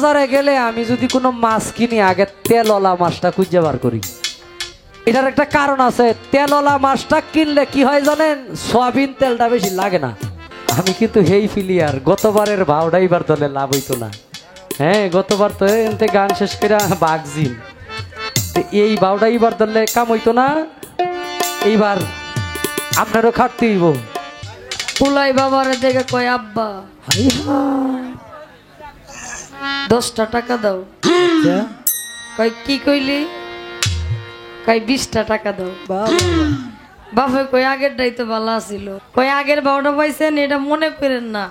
বাজারে গেলে আমি যদি কোনো মাছ কিনি আগে তেলওয়ালা মাছটা খুঁজে বার করি। এটার একটা কারণ আছে, তেলওয়ালা মাছটা কিনলে কি হয় জানেন, সয়াবিন তেলটা বেশি লাগে না। আমি কিন্তু হেই ফিলিয়ার, গতবারের ভাওটা এইবার দলে লাভ হইতো না। হ্যাঁ, গতবার তো এতে গান শেষ করে বাগজিন, এই ভাওটা এইবার দলে কাম হইতো না। এইবার আপনারও খাটতে হইব। পুলাই বাবার দেখে কয় আব্বা 10টা টাকা দাও। কয় কি কইলি? কয় 20টা টাকা দাও। বাপে কই আগেরটাই তো ভালো ছিল। কই আগের ভাওটা পাইছেন, এটা মনে করেন না,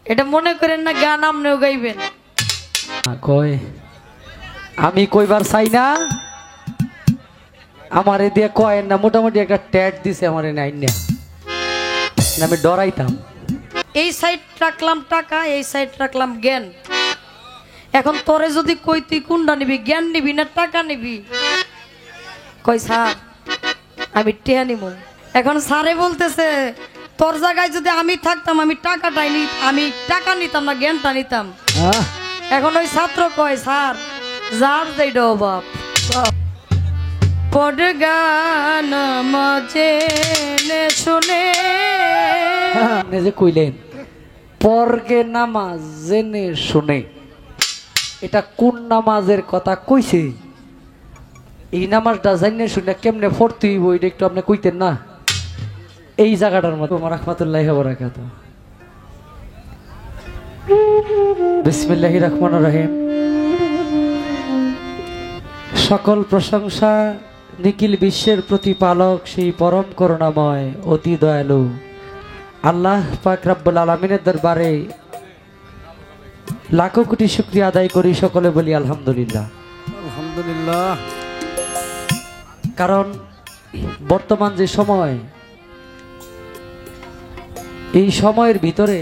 এটা মনে করেন না, গান আপনিও গাইবেন। কয় আমি কইবার চাই না, আমারে দিয়ে কয় না, মোটামুটি একটা ট্যাট দিছে আমারে নাই না, আমি ডরাইতাম। এই সাইড রাখলাম টাকা, এই সাইড রাখলাম জ্ঞান। এখন তোরে যদি কই তুই কোনটা নিবি, জ্ঞান নিবি না টাকা নিবি? কই স্যার আমি টেয়া নিব। এখন স্যারে বলতেছে তোর জায়গায় যদি আমি থাকতাম আমি টাকাটাই আমি টাকা নিতাম না, জ্ঞানটা নিতাম। এখন ওই ছাত্র কয় স্যার যার দেই বাপ পড় গান মাঝে শুনে যে কইলেন পরগে নামাজ জেনে শুনে, এটা কোন নামাজের কথা কইছে? এই নামাজটা জেনে শুনে কেমনে পড়তে হইব এটা একটু আপনি কইতেন না। এই জায়গাটার মতো রাহমাতুল্লাহি ওয়া বারাকাতুহু। বিসমিল্লাহির রহমানির রহিম। সকল প্রশংসা নিখিল বিশ্বের প্রতিপালক সেই পরম করুণাময় অতি দয়ালু আল্লাহ পাক রব্বুল আলামিনের দরবারে লাখো কোটি শুকরিয়া আদায় করি, সকলে বলি আলহামদুলিল্লাহ। আলহামদুলিল্লাহ। কারণ বর্তমান যে সময়, এই সময়ের ভিতরে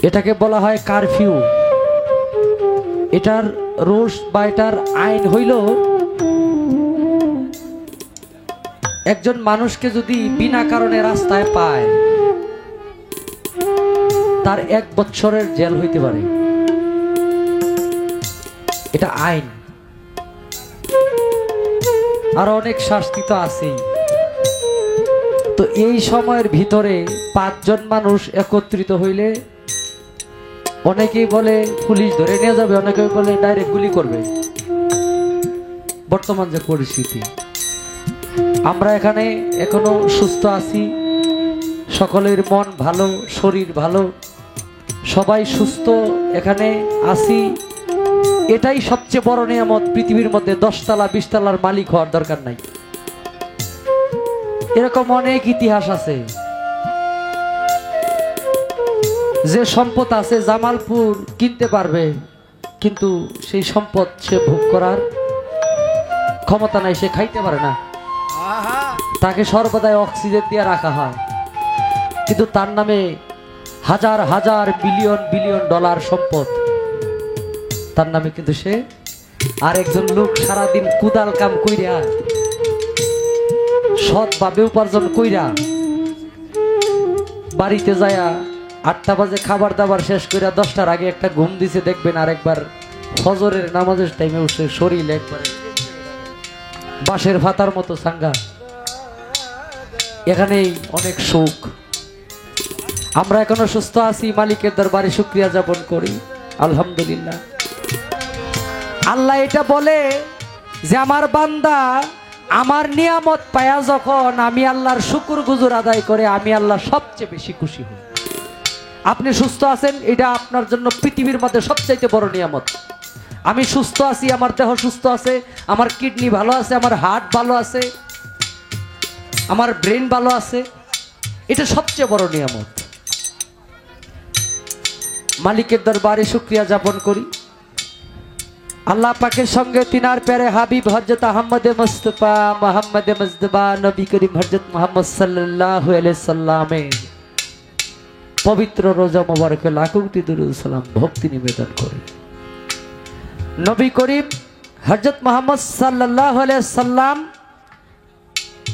এটাকে বলা হয় কারফিউ। এটার রুলস বা এটার আইন হইল, একজন মানুষকে যদি বিনা কারণে রাস্তায় পায় তার 1 বছরের জেল হইতে পারে। এটা আইন। আর অনেক শাস্তি তো আছেই। তো এই সময়ের ভিতরে 5 জন মানুষ একত্রিত হইলে অনেকেই বলে পুলিশ ধরে নিয়ে যাবে, অনেকেই বলে ডাইরেক্ট গুলি করবে। বর্তমান যে পরিস্থিতি, আমরা এখানে এখনো সুস্থ আছি, সকলের মন ভালো, শরীর ভালো, সবাই সুস্থ এখানে আছি, এটাই সবচেয়ে বড় নিয়ামত। পৃথিবীর মধ্যে 10 তলা 20 তলার মালিক হওয়ার দরকার নাই। এরকম অনেক ইতিহাস আছে। যে সম্পদ আছে জামালপুর কিনতে পারবে, কিন্তু সেই সম্পদ সে ভোগ করার ক্ষমতা নাই, সে খাইতে পারে না। তাকে সর্বদাই অক্সিজেন দিয়ে রাখা হয়, কিন্তু তার নামে হাজার হাজার বিলিয়ন বিলিয়ন ডলার সম্পদ তার নামে, কিন্তু সে আরেকজন লোক সারাদিন কুদাল কাম কইরা সৎভাবে উপার্জন কইরা বাড়িতে যায়া 8টা বাজে খাবার দাবার শেষ কইরা 10টার আগে একটা ঘুম দিছে, দেখবেন আরেকবার ফজরের নামাজের টাইমে উঠছে, শরীর একবারে বাঁশের ভাতার মতো সাঙ্গা। এখানেই অনেক সুখ। আমরা এখনো সুস্থ আছি, মালিকের দরবারে শুকরিয়া জ্ঞাপন করি, আলহামদুলিল্লাহ। আল্লাহ এটা বলে যে আমার বান্দা আমার নিয়ামত পায়া যখন আমি আল্লাহর শুকর গুজর আদায় করে, আমি আল্লাহ সবচেয়ে বেশি খুশি হই। আপনি সুস্থ আছেন, এটা আপনার জন্য পৃথিবীর মধ্যে সবচাইতে বড় নিয়ামত। আমি সুস্থ আছি, আমার দেহ সুস্থ আছে, আমার কিডনি ভালো আছে, আমার হার্ট ভালো আছে, আমার ব্রেন ভালো আছে, এটা সবচেয়ে বড় নিয়ামত। মালিকের দরবারে শুকরিয়া জ্ঞাপন করি। আল্লাহ পাকের সঙ্গে তিনার প্যারে হাবিব হযরত আহমদ মুস্তাফা মুহাম্মদ মুজতবা নবী করিম হযরত মুহাম্মদ সাল্লাল্লাহু আলাইহি সাল্লামের পবিত্র রোজা মোবারকে লাখো কোটি দুরূদ সালাম ভক্তি নিবেদন করি। নবী করিম হযরত মুহাম্মদ সাল্লাল্লাহু আলাইহি সাল্লাম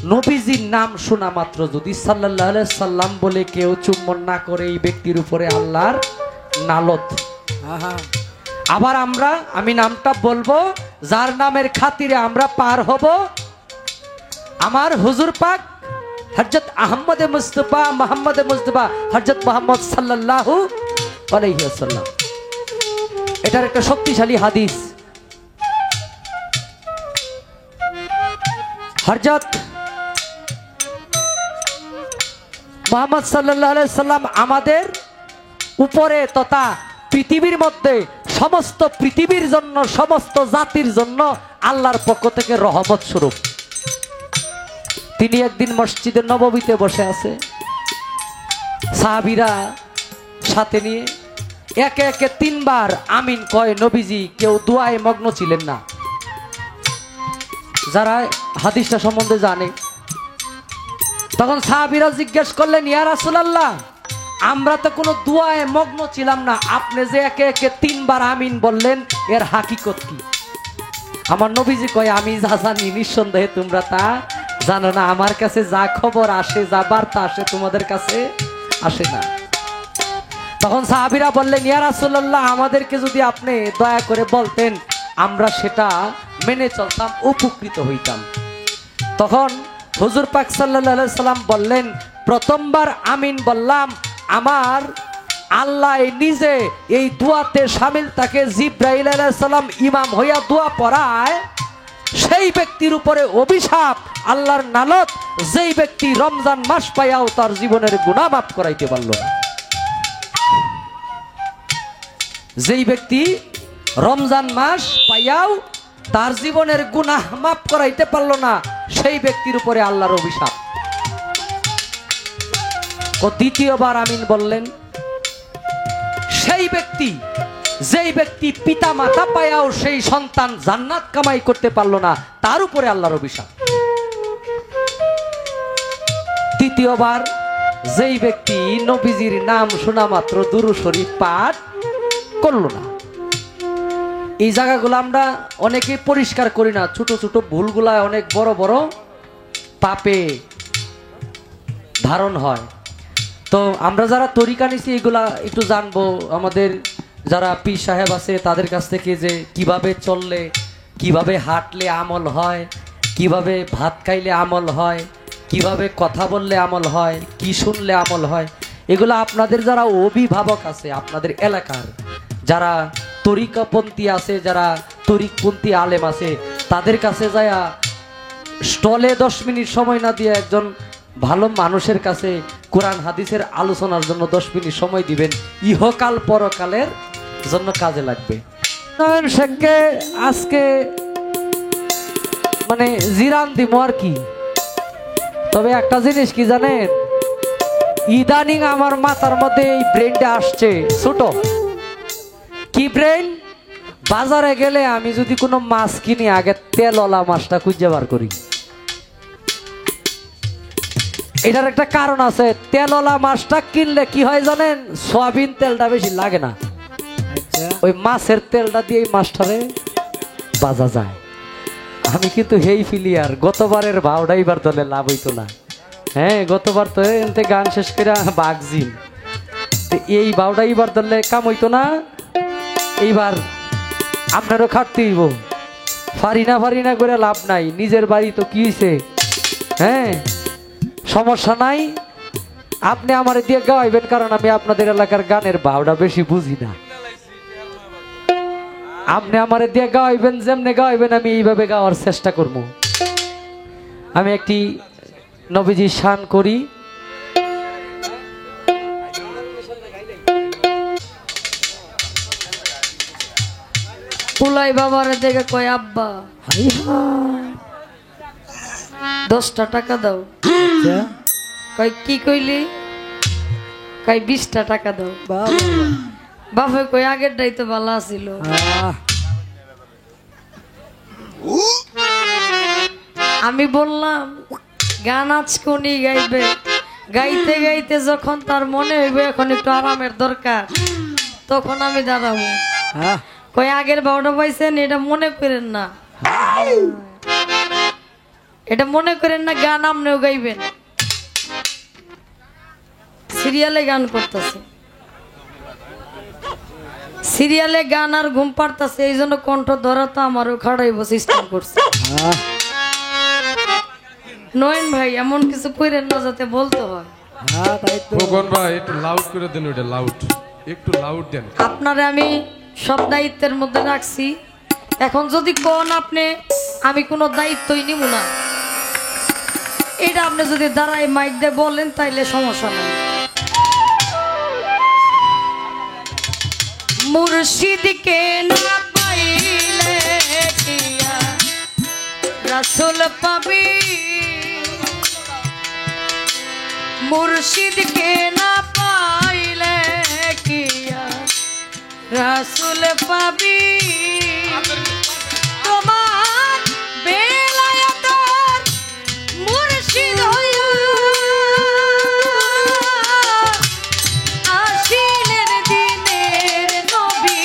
নবীজির নাম শোনা মাত্র যদি সাল্লাল্লাহু আলাইহি সাল্লাম বলে কেউ চুম্বন না করে, এই ব্যক্তির উপরে আল্লাহর নালত। আবার আমি নামটা বলবো, যার নামের খাতিরে আমরা পার হব, আমার হুজুর পাক হযরত আহমদ মুস্তাফা মোহাম্মদ মুস্তাফা হযরত মুহাম্মদ সাল্লাল্লাহু আলাইহি ওয়াসাল্লাম। এটার একটা শক্তিশালী হাদিস। হযরত মুহাম্মদ সাল্লাল্লাহু আলাইহি সাল্লাম আমাদের উপরে তথা পৃথিবীর মধ্যে সমস্ত পৃথিবীর জন্য, সমস্ত জাতির জন্য আল্লাহর পক্ষ থেকে রহমত স্বরূপ। তিনি একদিন মসজিদে নববীতে বসে আছে, সাহাবীরা সাথে নিয়ে একে একে 3 বার আমিন কয়। নবীজি কেউ দোয়ায় মগ্ন ছিলেন না। যারা হাদিসটা সম্বন্ধে জানে, তখন সাহাবীরা জিজ্ঞেস করলেন, ইয়া রাসূলুল্লাহ, আমরা তো কোনো দোয়ায় মগ্ন ছিলাম না, আপনি যে একে একে 3 বার আমিন বললেন, এর হাকিকত কি? আমার নবীজি কয়, আমি যা জানি নিঃসন্দেহে তোমরা তা জানো না। আমার কাছে যা খবর আসে, যা বার্তা আসে, তোমাদের কাছে আসে না। তখন সাহাবীরা বললেন, ইয়া রাসূলুল্লাহ, আমাদেরকে যদি আপনি দয়া করে বলতেন, আমরা সেটা মেনে চলতাম, উপকৃত হইতাম। তখন হুজুর পাক সাল্লাল্লাহু আলাইহি সাল্লাম বললেন, প্রথমবার আমিন বললাম, আমার আল্লাহ নিজে এই দোয়াতে শামিল থাকে। জিবরাইল আলাইহিস সালাম ইমাম হইয়া দোয়া পড়ায়, সেই ব্যক্তির উপরে অভিশাপ, আল্লাহর নালত, যেই ব্যক্তি রমজান মাস পাইয়াও তার জীবনের গুনাহ মাফ করাইতে পারল না। যেই ব্যক্তি রমজান মাস পাইয়াও তার জীবনের গুনাহ মাফ করাইতে পারল না, সেই ব্যক্তির উপরে আল্লাহর অভিশাপ। দ্বিতীয়বার আমিন বললেন, সেই ব্যক্তি, যেই ব্যক্তি পিতা মাতা পায়াও সেই সন্তান জান্নাত কামাই করতে পারলো না, তার উপরে আল্লাহর অভিশাপ। তৃতীয়বার, যেই ব্যক্তি নবীজির নাম শোনা মাত্র দুরূদ শরীফ পাঠ করলো না। এই জায়গাগুলো আমরা অনেকে পরিষ্কার করি না, ছোট ছোট ভুলগুলা অনেক বড় বড় পাপে ধারণ হয়। তো আমরা যারা তরিকা নিছি এগুলা একটু জানবো, আমাদের যারা পীর সাহেব আছে তাদের কাছ থেকে, যে কিভাবে চললে, কিভাবে হাঁটলে আমল হয়, কিভাবে ভাত খাইলে আমল হয়, কিভাবে কথা বললে আমল হয়, কি শুনলে আমল হয়। এগুলো আপনাদের যারা অভিভাবক আছে, আপনাদের এলাকার যারা তরিকাপন্থী আছে, যারা তরিকপন্থী আলেম আছে, তাদের কাছে যায়া স্টলে 10 মিনিট সময় না দিয়ে একজন ভালো মানুষের কাছে কোরআন হাদিসের আলোচনার জন্য 10 মিনিট সময় দিবেন, ইহকাল পরকালের জন্য কাজে লাগবে। নয়ন শেখকে আজকে মানে জিরান দিব আর কি। তবে একটা জিনিস কি জানেন, ইদানিং আমার মাথার মধ্যে এই ব্রেনটা আসছে, ছোট কি ব্রেন, বাজারে গেলে আমি যদি কোনো মাছ কিনি, আগে তেলওয়ালা মাছটা খুঁজে বার করি। এটার একটা কারণ আছে, তেলওয়ালা মাছটা কিনলে কি হয় জানেন, সয়াবিন তেলটা বেশি লাগে না, ওই মাছের তেলটা দিয়ে মাছটারে বাজা যায়। আমি কিন্তু হেই ফিলিয়ার, গতবারের ভাওটা এবার দলে লাভ হইতো না। হ্যাঁ, গতবার তো এনতে গান শেষ করে বাগজিন, এই ভাওটা এবার দলে কাম হইতো না। এইবার আপনারও খাটতে হইব, ফারি না করে লাভ নাই। নিজের বাড়ি তো কি হয়েছে, হ্যাঁ সমস্যা নাই, আপনি আমার দিয়ে গাওয়াইবেন, কারণ আমি আপনাদের এলাকার গানের ভাওটা বেশি বুঝি না। আপনি আমার দিয়ে গাওয়াইবেন, যেমনে গাওয়াইবেন আমি এইভাবে গাওয়ার চেষ্টা করব। আমি একটি নবীজির শান করি। পুলাই বাবারে দেখে কয়, আব্বা 10টা টাকা দাও। কয় কি কইলি? কয় 20টা টাকা দাও। বাপে কই আগেরটাই তো ভালো ছিল। আমি বললাম গান আজকে উনি গাইবে, গাইতে গাইতে যখন তার মনে হইবে এখন একটু আরামের দরকার, তখন আমি দাঁড়াবো। কই আগের বারোটা পাইছেন, এটা মনে করেন না, এটা মনে করেন না গান আপনিও গাইবেন, সিরিয়ালে গান করতেছে, সিরিয়ালে গান আর ঘুম পাড়তেছে, এই জন্য কণ্ঠ ধরা তো আমারও খাড়াইব সিস্টেম করছে। নয়ন ভাই এমন কিছু কইরেন না যাতে বলতে হয়। হ্যাঁ তাই তো। খোকন ভাই একটু লাউড করে দেন, ওটা লাউড, একটু লাউড দেন। আপনারে আমি সব দায়িত্বের মধ্যে রাখছি, এখন যদি কোন আপনি আমি কোনো দায়িত্বই নিব না, এটা আপনি যদি দাঁড়ায় মাইক দিয়ে বলেন তাইলে সমস্যা নাই। মুর্শিদকে না পাইলে কিয়া রাসূল পাবি, মুর্শিদকে না পাইলে কিয়া রাসূল পাবি। তোমার বেলায়েতের মুর্শিদ হইয়া আসিলেন দিনের নবী,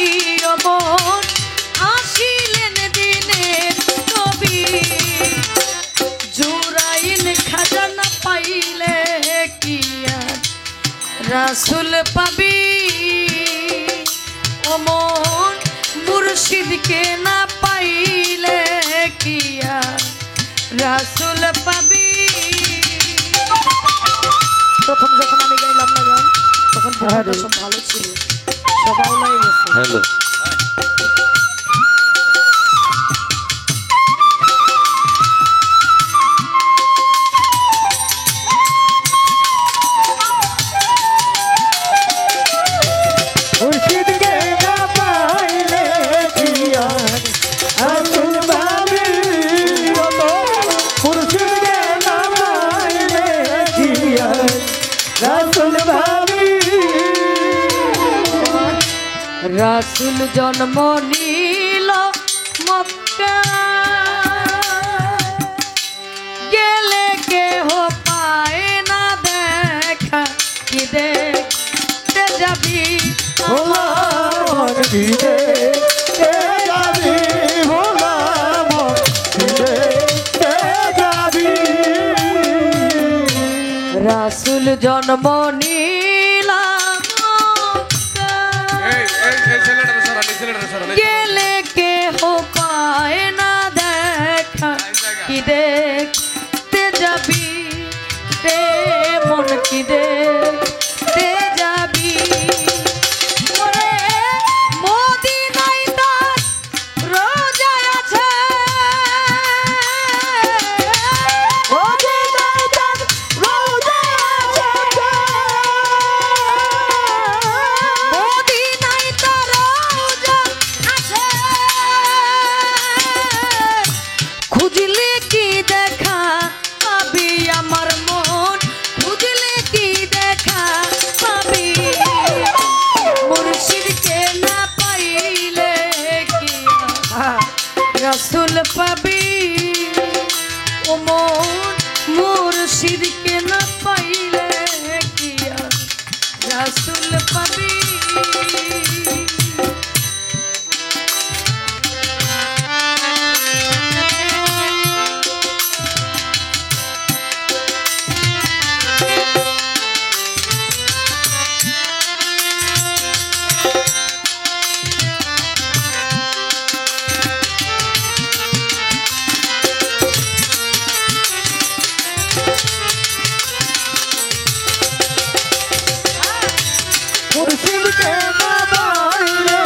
ওমন আসিলেন দিনের নবী। জুরাইন খাজানা পাইলে কিয়া রাসূল পাবি, ওমন মুর্শিদকে না পাইলে কিয়া রাসূল পাবি। প্রথম যখন আমি গাইলাম না গান তখন ভিডিওটা সব ভালো ছিল, সব আউলাই গেছে। হ্যালো মুর্শিদকে না পাইলে কিয়া রাসূল পাবি, মুর্শিদকে না পাইলে কিয়া রাসূল পাবি। রাসূল জন্ম নিল মক্কা, গেলে কেহ পায় না দেখা, কি দেখতে যাবি ভোলা মন দিলে কে যাবি, ভোলা মন দিলে কে যাবি। রাসূল জন্ম নিল মক্কা, এই ছেলেটারে সরান, এই ছেলেটারে সরান। গেলে কেহ পায় না দেখা, কি দেখতে যাবি রে মন, কি দেখতে যাবি। ওরে মদিনায় তার রোজা আছে, মদিনায় তার রোজা আছে, মদিনায় তার রোজা আছে। খুঁজলে কি দেখা পাবি আমার মন, খুঁজলে কি দেখা পাবি। মুর্শিদকে না পাইলে কি রাসূল পাবি, ও মন মুর্শিদকে না পাইলে কি রাসূল পাবি। মুর্শিদকে না পাইলে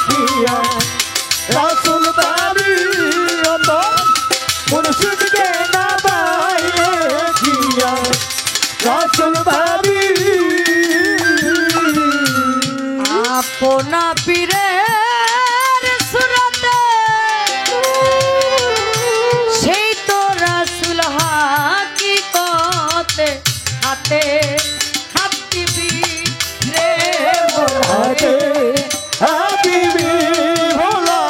কিয়া রাসূল পাবি, মুর্শিদকে না পাইলে কিয়া রাসূল পাবি। আপনা পীরের সুরতে সেই তো রাসূল হাকিকতে, হাতে হাত দিবি রে হাতে হাবিবি, ভোলা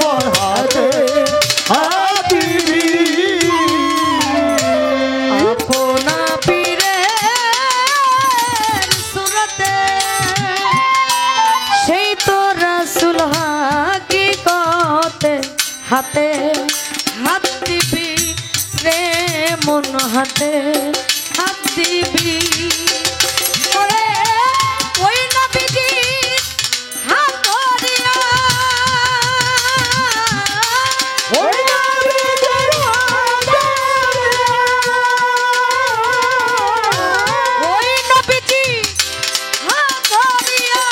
মন হাতে হাবিবি। আপনা পীরের সুরতে সেই তো রাসূল হাকিকতে, হাতে হাত দিবি রে হাতে হাত দিবি ওরে ওই নবীজি হাত ধরিয়া ওই নবীজির হাত ওই নবীজি হাত ধরিয়া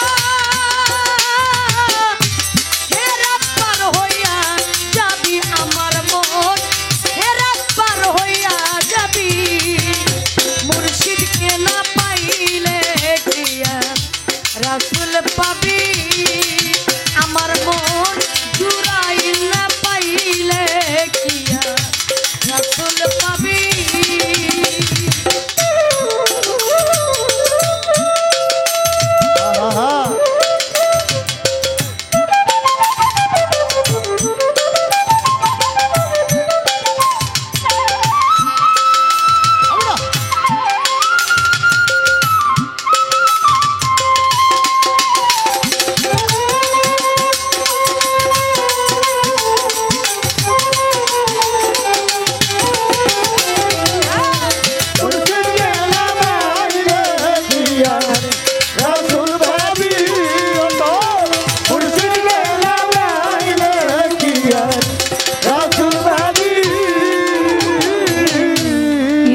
হেরা পার হইয়া যাবি আমার মন হেরা পার হইয়া যাবি মুর্শিদকে না পাইলে কিয়া রাসূল পাবি আমার মন জুড়াই না পাইলে কিয়া রাসূল পাবি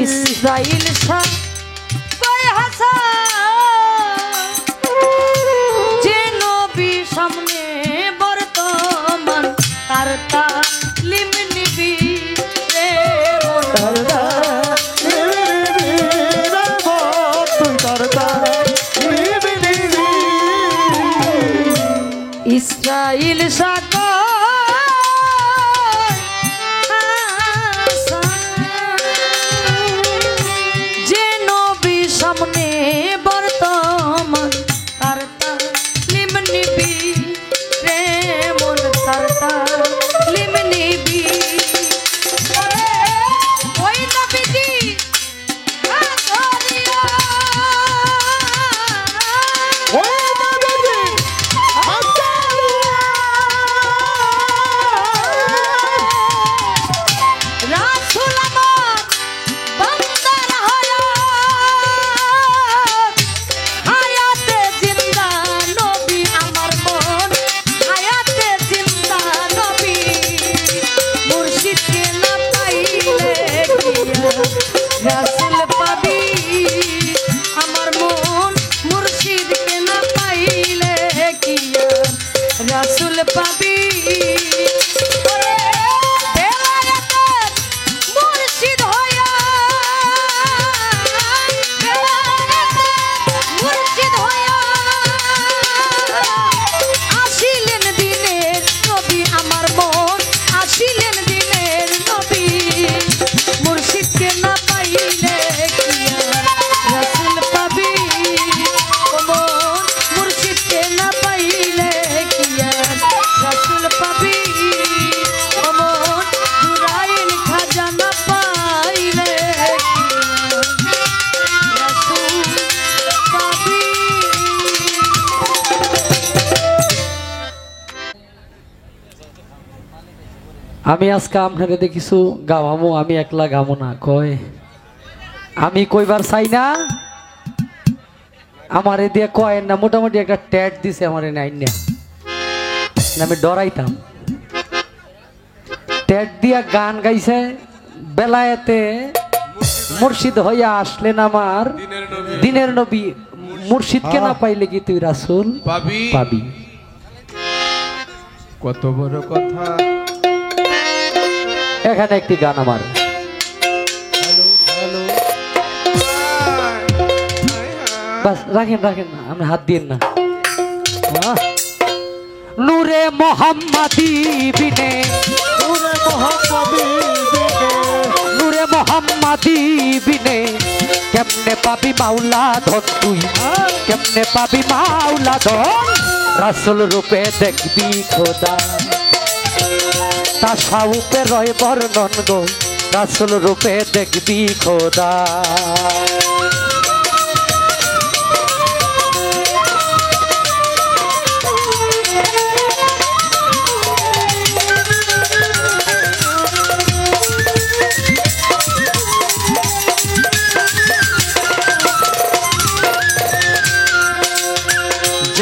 ইসরাইল শাহ কয় হাসান যে নবী সামনে বর্তমান তার তালিম নিবি রে মন ইসরাইল শাহ কয় হাসান যে নবী সামনে বর্তমান তার তালিম নিবি রে মন তার তালিম নিবি ওরে ওই নবীজি হাত ধরিয়া রাসূল আমার বান্দার হায়াতে জিন্দা নবী আমার মন হায়াতে জিন্দা নবী মুর্শিদকে না পাইলে কিয়া রাসূল পাবি আমার মন মুর্শিদকে না পাইলে কিয়া রাসূল পাবি ওরে বেলায়েতের মুর্শিদ হইয়া মুর্শিদ হইয়া আসিলেন দিনের নবী আমার মন আসিলেন দিনের নবী মুর্শিদকে না পাইলে কিয়া রাসূল পাবি ও মন মুর্শিদকে না পাইলে কিয়া রাসূল পাবি ও মন জুরাইল খাজানা পাইলে কিয়া রাসূল পাবি আমি আজকে আপনাকে দেখিছু গাওয়ামো আমি একলা গামো না কয় আমি কইবার চাই না আমার এ দিয়ে কয় না মোটামুটি একটা ট্যাট দিছে আমার নাইন না আমি ডরাইতাম ট্যাট দিয়া গান গাইছে বেলায়েতে মুর্শিদ হইয়া আসলেন আমার দিনের নবী মুর্শিদকে না পাইলে কি তুই রাসূল পাবি পাবি কত বড় কথা। এখানে একটি গান আমার বাস রাখেন রাখেন না আপনি হাত দিন না নূরে মোহাম্মদি বিনে নূরে মোহাম্মদি বিনে কেমনে পাবি মাওলা ধন তুই কেমনে পাবি মাওলা ধন রাসূল রূপে দেখবি খোদা তাসাউপে রয় বর্ণন গো রাসূল রূপে দেখবি খোদা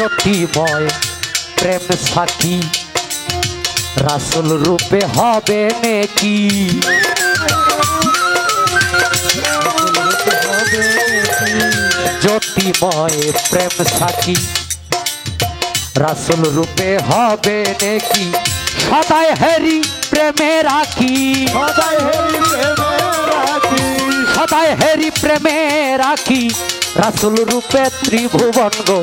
জ্যোতিময় প্রেম সাক্ষী রাসূল রূপে হবে নেকি জ্যোতিময় প্রেম সাক্ষী রাসূল রূপে হবে নেকি সদাই হেরি প্রেমে রাখি সদাই হেরি প্রেমে রাখি রাসূল রূপে ত্রিভুবন গো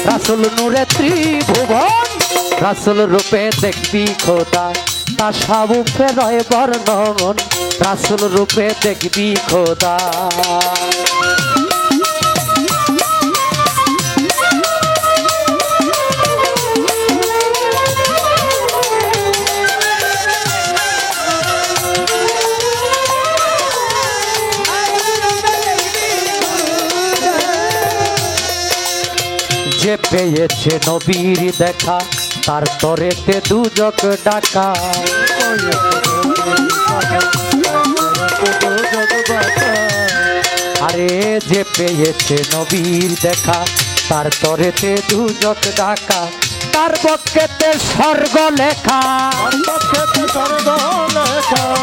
রাসূল নূরে ত্রিভুবন রাসূল রূপে দেখবি খোদা তাসাউফে রয় বর্ণন রাসূল রূপে দেখবি খোদা যে পেয়েছে নবীর দেখা তার তরেতে দুজক ডাকা আরে যে পেয়েছে নবীর দেখা তার তরেতে দুজক ডাকা তার বক্ষেতে স্বর্গ লেখা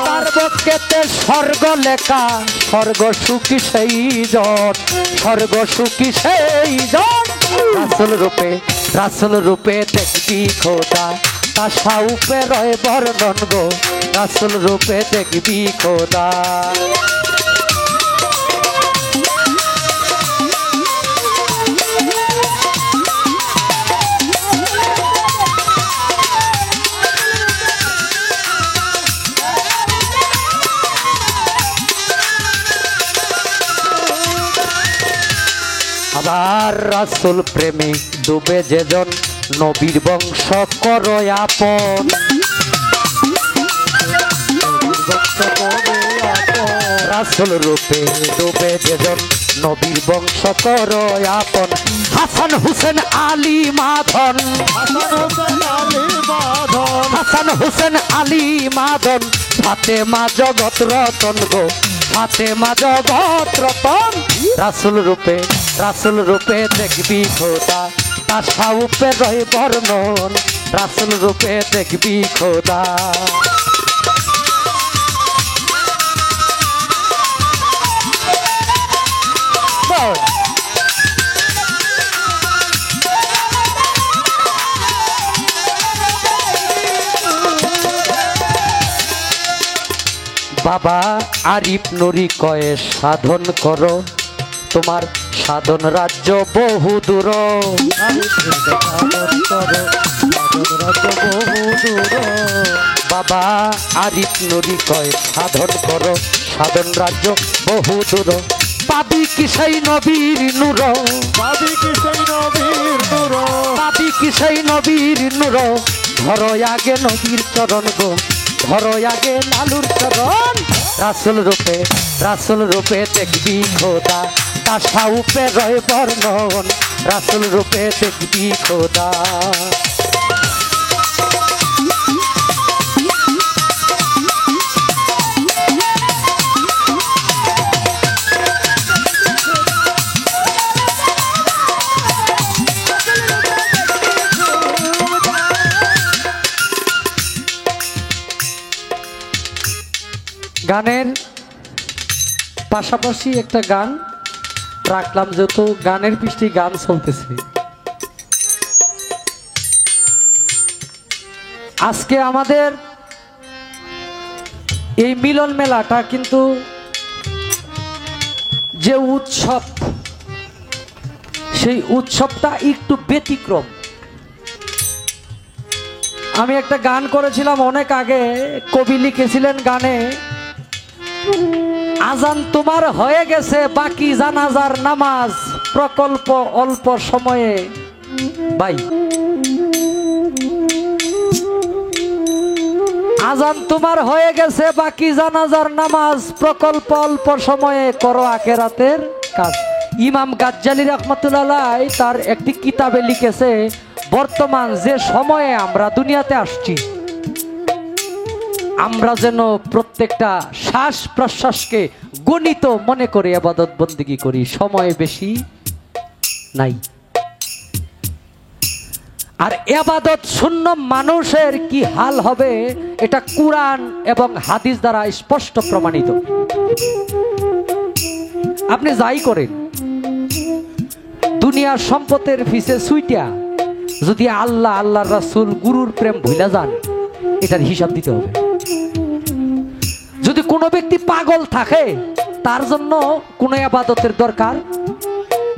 তার বক্ষেতে স্বর্গ লেখা স্বর্গ সুখী সেই জন স্বর্গ সুখী সেই জন রাসূল রূপে দেখবি খোদা তাসাউফে রয় বর্ণন গো রাসূল রূপে দেখবি খোদা আবার রাসূল প্রেমে ডুবে যেজন নবীর বংশ করো আপন রাসূল রূপে ডুবে যেজন নবীর বংশ করো আপন হাসান হুসেন আলী মাধন হাসান হুসেন আলী মাধন ফাতেমা জগৎ রতন গো ফাতেমা জগৎ রতন রাসূল রূপে দেখবি খোদা তাসাউফে রয় বর্ণন রাসূল রূপে দেখবি খোদা বাবা আরিফ নুরি কয়ে সাধন করো তোমার সাধন রাজ্য বহু দূর বাবা আরিফ নুরি কয় সাধন করো সাধন রাজ্য বহু দূর পাবি কি সেই নবীর নূর পাবি কি সেই নবীর নূর পাবি কি সেই নবীর নূর ধরো আগে নবীর চরণ গো ধরো আগে লালুর চরণ রাসূল রূপে দেখবি খোদা তাসাউফে রয় বর্ণন রাসূল রূপে দেখবি খোদা গানের পাশাপাশি একটা গান রাখলাম যেহেতু গানের পৃষ্ঠে গান চলতেছে আজকে আমাদের এই মিলন মেলাটা কিন্তু যে উৎসব সেই উৎসবটা একটু ব্যতিক্রম আমি একটা গান করেছিলাম অনেক আগে কবি লিখেছিলেন গানে আজান তোমার হয়ে গেছে বাকি জানাজার নামাজ প্রকল্প অল্প সময়ে ভাই আজান তোমার হয়ে গেছে বাকি জানাজার নামাজ প্রকল্প অল্প সময়ে করো আখিরাতের কাজ ইমাম গাজ্জালী রাহমাতুল্লাহ তার একটি কিতাবে লিখেছে বর্তমান যে সময়ে আমরা দুনিয়াতে আসছি আমরা যেন প্রত্যেকটা শ্বাস প্রশ্বাসকে গণিত মনে করে ইবাদত বন্দেগী করি সময় বেশি নাই আর ইবাদত শূন্য মানুষের কি হাল হবে এটা কুরআন এবং হাদিস দ্বারা স্পষ্ট প্রমাণিত। আপনি যাই করেন, দুনিয়ার সম্পদের পিছে ছুইটা যদি আল্লাহ, আল্লাহর রাসূল, গুরুর প্রেম ভুলে যান, এটার হিসাব দিতে হবে। যদি কোনো ব্যক্তি পাগল থাকে, তার জন্য কোনো ইবাদতের দরকার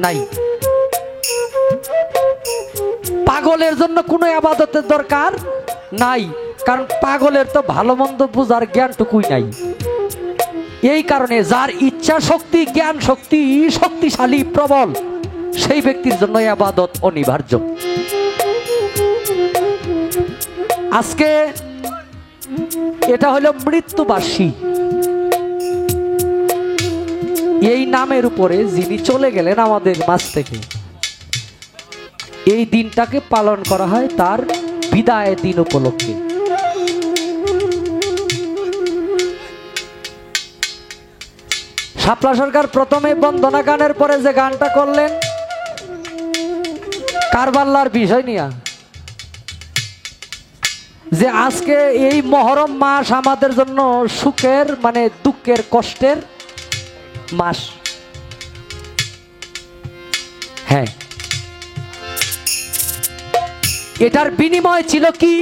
নাই। পাগলের জন্য কোনো ইবাদতের দরকার নাই, কারণ পাগলের তো ভালো মন্দ বোঝার জ্ঞানটুকুই নাই। এই কারণে যার ইচ্ছা শক্তি, জ্ঞান শক্তি শক্তিশালী, প্রবল, সেই ব্যক্তির জন্য ইবাদত অনিবার্য। আজকে এটা হলো মৃত্যুবার্ষী। এই নামের উপরে যিনি চলে গেলেন আমাদের মাঝ থেকে, এই দিনটাকে পালন করা হয় তার বিদায় দিন উপলক্ষে। শাপলা সরকার প্রথমে বন্দনা গানের পরে যে গানটা করলেন কারবালার বিষয় নিয়ে, যে আজকে এই মহরম মাস আমাদের জন্য সুখের মানে দুঃখের কষ্টের মাস। হ্যাঁ, এটার বিনিময় ছিল কি?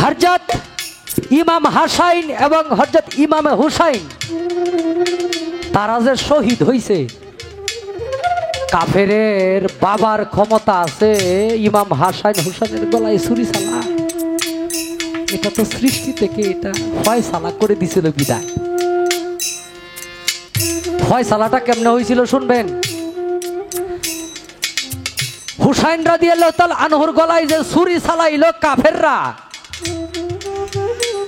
হযরত ইমাম হাসাইন এবং হযরত ইমাম হুসাইন তারা যে শহীদ হইছে, কাফেরের বাবার ক্ষমতা আছে ইমাম হাসাইন হুসাইনের গলায় ছুরি চালা। এটা তো সৃষ্টি থেকে এটা ফয়সালা করে দিছিল বিদায়। ফয়সালাটা কেমনে হয়েছিল শুনবেন। হুসাইন রাদিয়াল্লাহু তাআলা আনহুর গলায় যে ছুরি চালাইলো কাফেররা,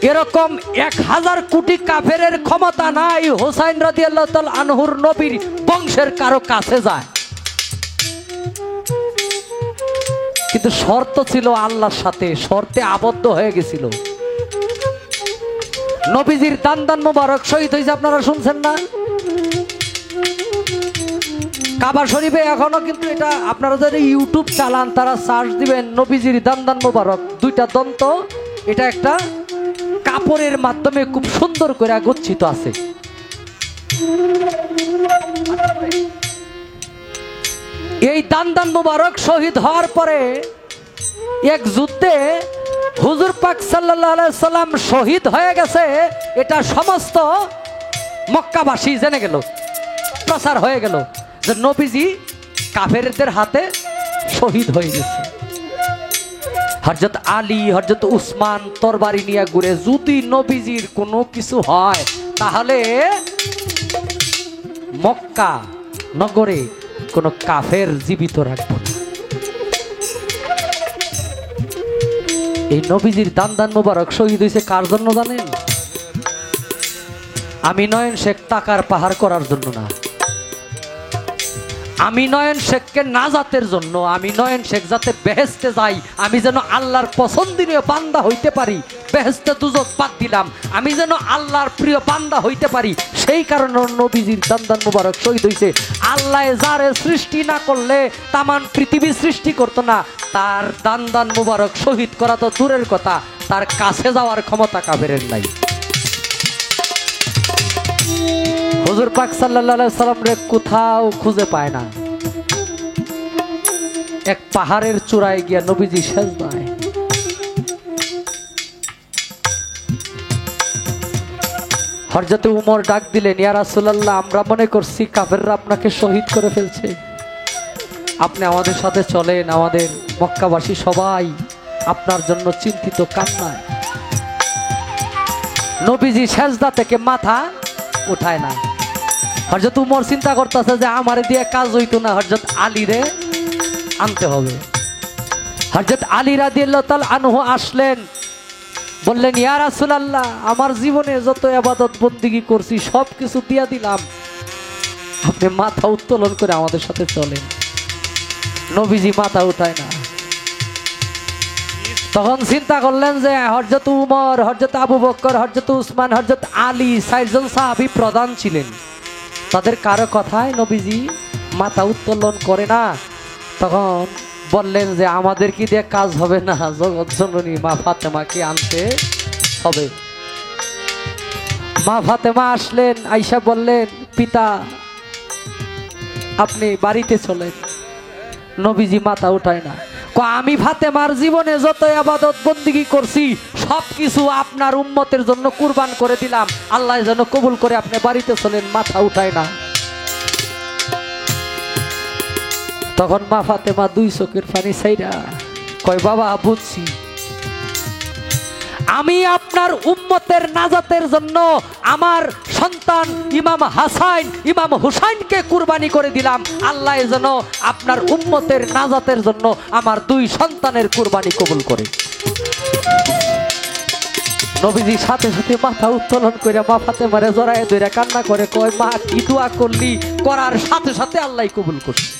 এরকম 1000 কোটি কাফেরের ক্ষমতা নাই হুসাইন রাদিয়াল্লাহু তাআলা আনহুর নবীর বংশের কারো কাছে যায়। কিন্তু শর্ত ছিল আল্লাহর সাথে, শর্তে আবদ্ধ হয়ে গেছিল। নবীজির দান মোবারক শহীদ হয়েছে, আপনারা শুনছেন না? কাবা শরীফে এখনো কিন্তু এটা আপনারা যারা ইউটিউব চালান তারা সার্চ দিবেন নবীজির দান মোবারক, দুইটা দন্ত, এটা একটা কাপড়ের মাধ্যমে খুব সুন্দর করে গচ্ছিত আছে। এই দান মোবারক শহীদ হওয়ার পরে এক যুদ্ধে হুজুর পাক সাল্লাল্লাহু আলাইহি সাল্লাম শহীদ হয়ে গেছে, এটা সমস্ত মক্কাবাসী জেনে গেল, প্রচার হয়ে গেল যে নবীজি কাফেরদের হাতে শহীদ হয়ে গেছে। হযরত আলী, হযরত উসমান তরবারি নিয়ে ঘুরে, যদি নবীজির কোনো কিছু হয় তাহলে মক্কা নগরে কোনো কাফের জীবিত রাখবো না। এই নবীজির দান মোবারক শহীদ হয়েছে কার জন্য জানেন? আমি নয়ন শেখ টাকার পাহাড় করার জন্য না, আমি নয়ন শেখকে নাজাতের জন্য। আমি নয়ন শেখ যাতে বেহেশতে যাই, আমি যেন আল্লাহর পছন্দনীয় বান্দা হইতে পারি, বেহেশতে দুজক বাদ দিলাম, আমি যেন আল্লাহর প্রিয় বান্দা হইতে পারি, সেই কারণে নবীজির দান মোবারক শহীদ হয়েছে। আল্লাহ যারে সৃষ্টি না করলে তামান পৃথিবী সৃষ্টি করতো না, তার দান মোবারক শহীদ করা তো দূরের কথা, তার কাছে যাওয়ার ক্ষমতা কাফেরের নাই। হুজুর পাক সাল্লাল্লাহু আলাইহি সাল্লাম রে কোথাও খুঁজে পায় না। এক পাহাড়ের চূড়ায় গিয়া নবীজি সেজদায়, হযরত উমর ডাক দিলেন, ইয়া রাসূলুল্লাহ, আমরা মনে করছি কাফেররা আপনাকে শহীদ করে ফেলছে, আপনি আমাদের সাথে চলেন, আমাদের মক্কাবাসী সবাই আপনার জন্য চিন্তিত কান্নায়। নবীজি সেজদা থেকে মাথা উঠায় না। হযরত উমর চিন্তা করতেছে যে আমারে দিয়ে কাজ হইতো না, হযরত আলীরে আনতে হবে। হযরত আলী রাদিয়াল্লাহু তাআলা আনহু আসলেন, বললেন, ইয়া রাসূলুল্লাহ, আমার জীবনে যত ইবাদত বন্দেগী করছি সব কিছু দিয়া দিলাম, আপনি মাথা উত্তোলন করে আমাদের সাথে চলেন। নবীজি মাথা উঠায় না। তখন চিন্তা করলেন যে হযরত উমর, হযরত আবু বকর, হযরত উসমান, হযরত আলী 4 জন সাহাবী প্রধান ছিলেন, তাদের কারো কথায় নবীজি মাথা উত্তোলন করে না। তখন বললেন যে আমাদের কি দিয়ে কাজ হবে না, জগৎ জননী মা ফাতেমাকে আনতে হবে। মা ফাতেমা আসলেন, আইসা বললেন পিতা আপনি বাড়িতে চলেন। নবীজি মাথা উঠায় না, আমি ফাতেমার জীবনে যত ইবাদত বন্দেগী করছি সবকিছু আপনার উম্মতের জন্য কুরবান করে দিলাম, আল্লাহ যেন কবুল করে, আপনি বাড়িতে চলেন। মাথা উঠায় না। তখন মা ফাতেমা দুই চোখের পানি ছাইরা কয় বাবা বুঝছি, আমি আপনার উম্মতের নাজাতের জন্য আমার সন্তান ইমাম হাসান ইমাম হুসাইনকে কুরবানি করে দিলাম, আল্লাহ যেন আপনার উম্মতের নাজাতের জন্য আমার দুই সন্তানের কুরবানি কবুল করে। নবীজি সাথে সাথে মাথা উত্তোলন করে মা ফাতেমারে জড়ায় ধরে কান্না করে কয় মা কি দোয়া করলি, করার সাথে সাথে আল্লাহ কবুল করছে।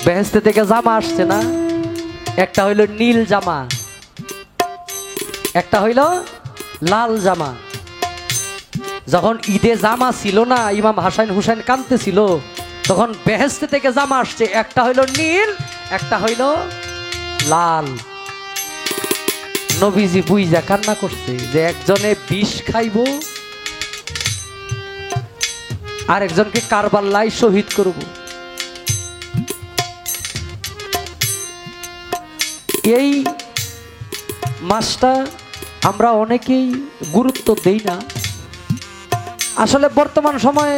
বেহেশতে থেকে জামা আসছে না, একটা হইল নীল জামা, একটা হইল লাল জামা। যখন ঈদে জামা ছিল না, ইমাম হাসান হুসাইন কাঁদতেছিল, তখন বেহেশতে থেকে জামা আসছে, একটা হইল নীল, একটা হইল লাল। নবীজি বুইজা কান্না করছে যে একজনে বিষ খাইব, আর একজনকে কারবালায় শহীদ করব। এই মাসটা আমরা অনেকেই গুরুত্ব দেই না। আসলে বর্তমান সময়ে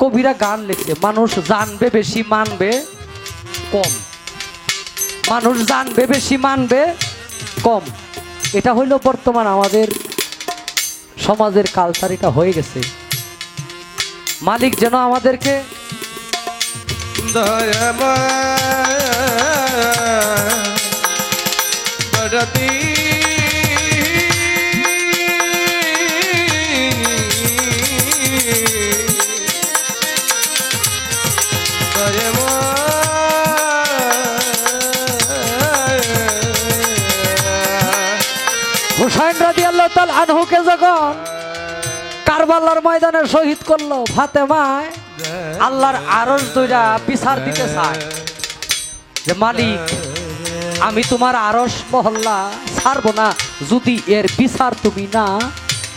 কবিরা গান লিখছে, মানুষ জানবে বেশি মানবে কম, মানুষ জানবে বেশি মানবে কম। এটা হইল বর্তমান আমাদের সমাজের কালচার, এটা হয়ে গেছে। মালিক যেন আমাদেরকে হুসাইন রাদিয়াল্লাহু তাআলা আনহুকে যখন কারবালার ময়দানে শহীদ করলো, ফাতেমায় আল্লাহর আরশ ধইরা বিচার দিতে চায় যে মালিক আমি তোমার আরশ মহল্লা ছাড়বো না যদি এর বিচার তুমি না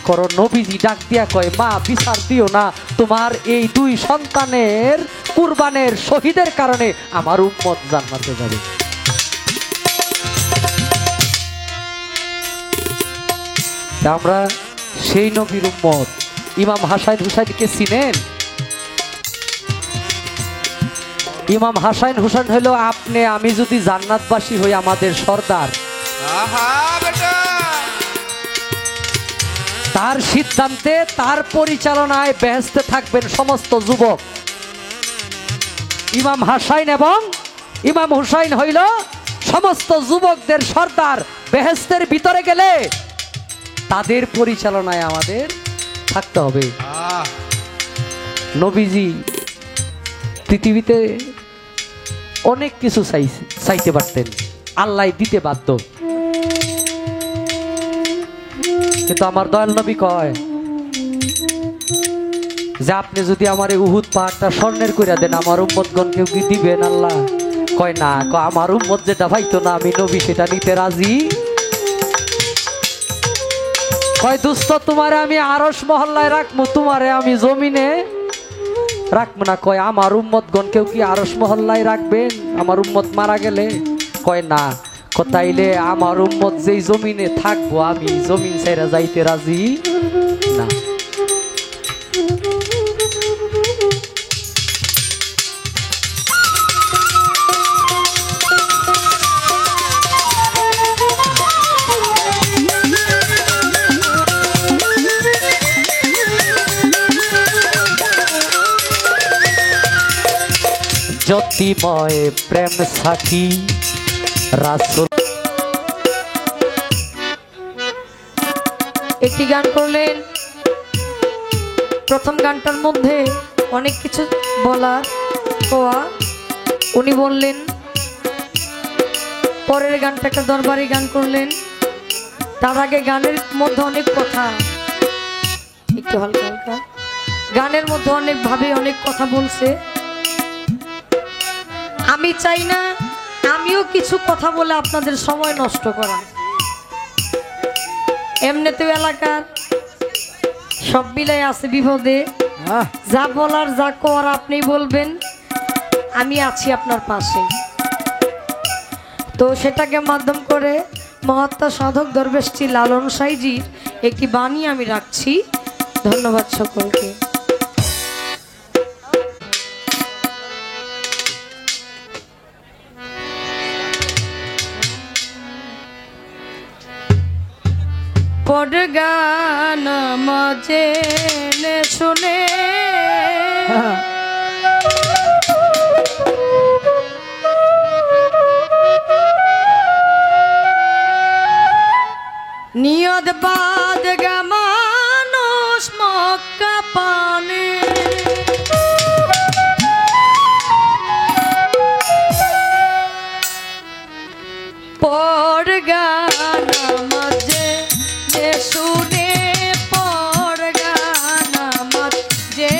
করো। নবীজি ডাক দিয়া কয় মা বিচার দিও না, তোমার এই দুই সন্তানের কুরবানের শহীদের কারণে আমার উম্মত জান্নাতে যাবে। আমরা সেই নবীর উম্মত। ইমাম হাসান হুসাইনকে চিনেন? ইমাম হাসান হুসাইন হলো আপনি আমি যদি জান্নাতবাসী হই আমাদের সর্দার, তার সিদ্ধান্তে তার পরিচালনায় বেহেশতে থাকবেন সমস্ত যুবক। ইমাম হাসান এবং ইমাম হুসাইন হইল সমস্ত যুবকদের সর্দার। বেহেশতের ভিতরে গেলে তাদের পরিচালনায় আমাদের থাকতে হবে। নবীজি পৃথিবীতে অনেক কিছু চাইতে পারতেন, আল্লাহ দিতে বাধ্য, কিন্তু আমার দয়াল নবী কয় যে আপনি যদি আমার এই উহুদ পাহাড়টা স্বর্ণের করে দেন আমার উম্মতগণ কেউ কি দিবেন? আল্লাহ কয় না, আমার উম্মত যেটা পাইতো না আমি নবী সেটা নিতে রাজি। কয় দুস্থ তোমারে আমি আরশ মহল্লায় রাখবো, তোমারে আমি জমিনে রাখবো না। কয় আমার উম্মতগণ কেউ কি আরশ মহল্লায় রাখবেন আমার উম্মত মারা গেলে? কয় না। তাইলে আমার উম্মত যেই জমিনে থাকবো আমি জমিন ছেড়ে যাইতে রাজি না। জ্যোতিময় প্রেম সাখী রাসূল। একটি গান করলেন, প্রথম গানটার মধ্যে অনেক কিছু বলার কোয়া উনি বললেন, পরের গানটা একটা দরবারি গান করলেন, তার আগে গানের মধ্যে অনেক কথা, একটু হালকা হালকা গানের মধ্যে অনেক ভাবে অনেক কথা বলছে। আমি চাই না আমিও কিছু কথা বলে আপনাদের সময় নষ্ট করা। এমনিতেও এলাকার সব মিলাই আছে বিপদে, যা বলার যা কর আপনি বলবেন, আমি আছি আপনার পাশে। তো সেটাকে মাধ্যম করে মহাত্মা সাধক দরবেশটি লালন সাইজির একটি বাণী আমি রাখছি। ধন্যবাদ সকলকে। পড় গান মজে শুনে নিয়ত বাদ গা মানুষ মক্কা পানে, পড় গান মজে শুনে, পড় গান মজে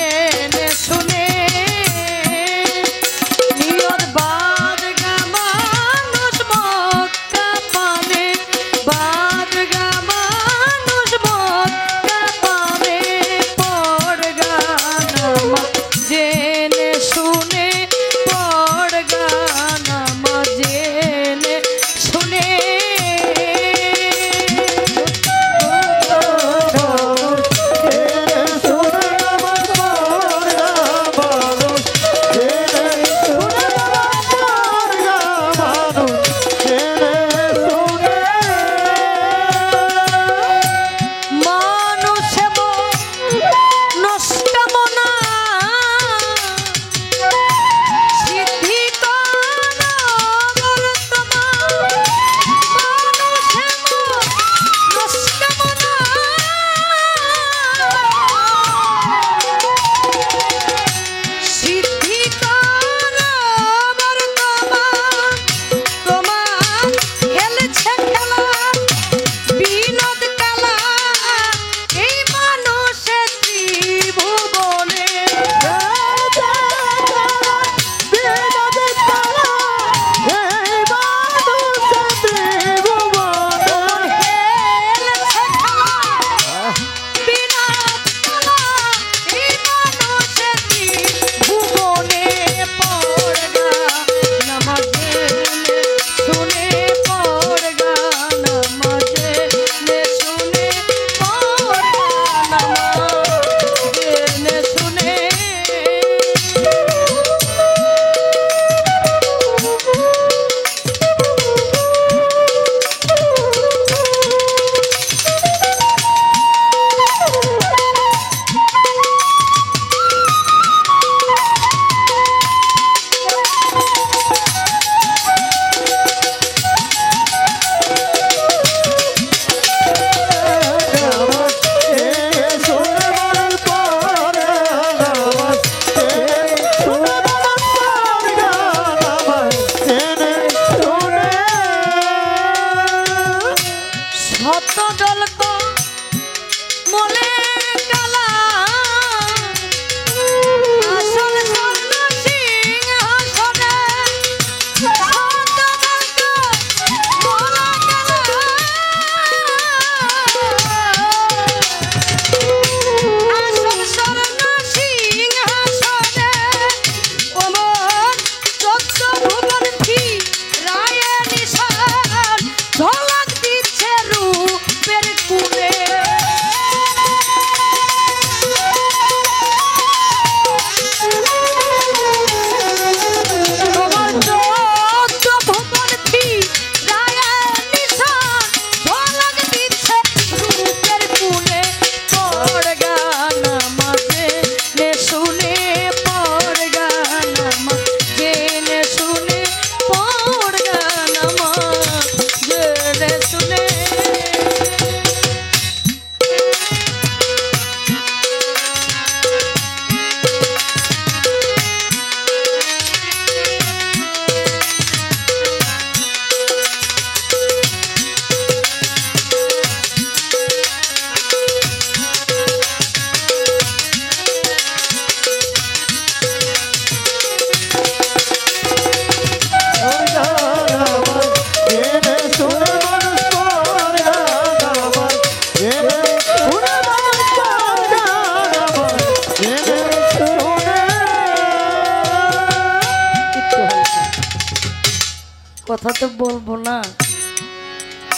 কথা তো বলবো না,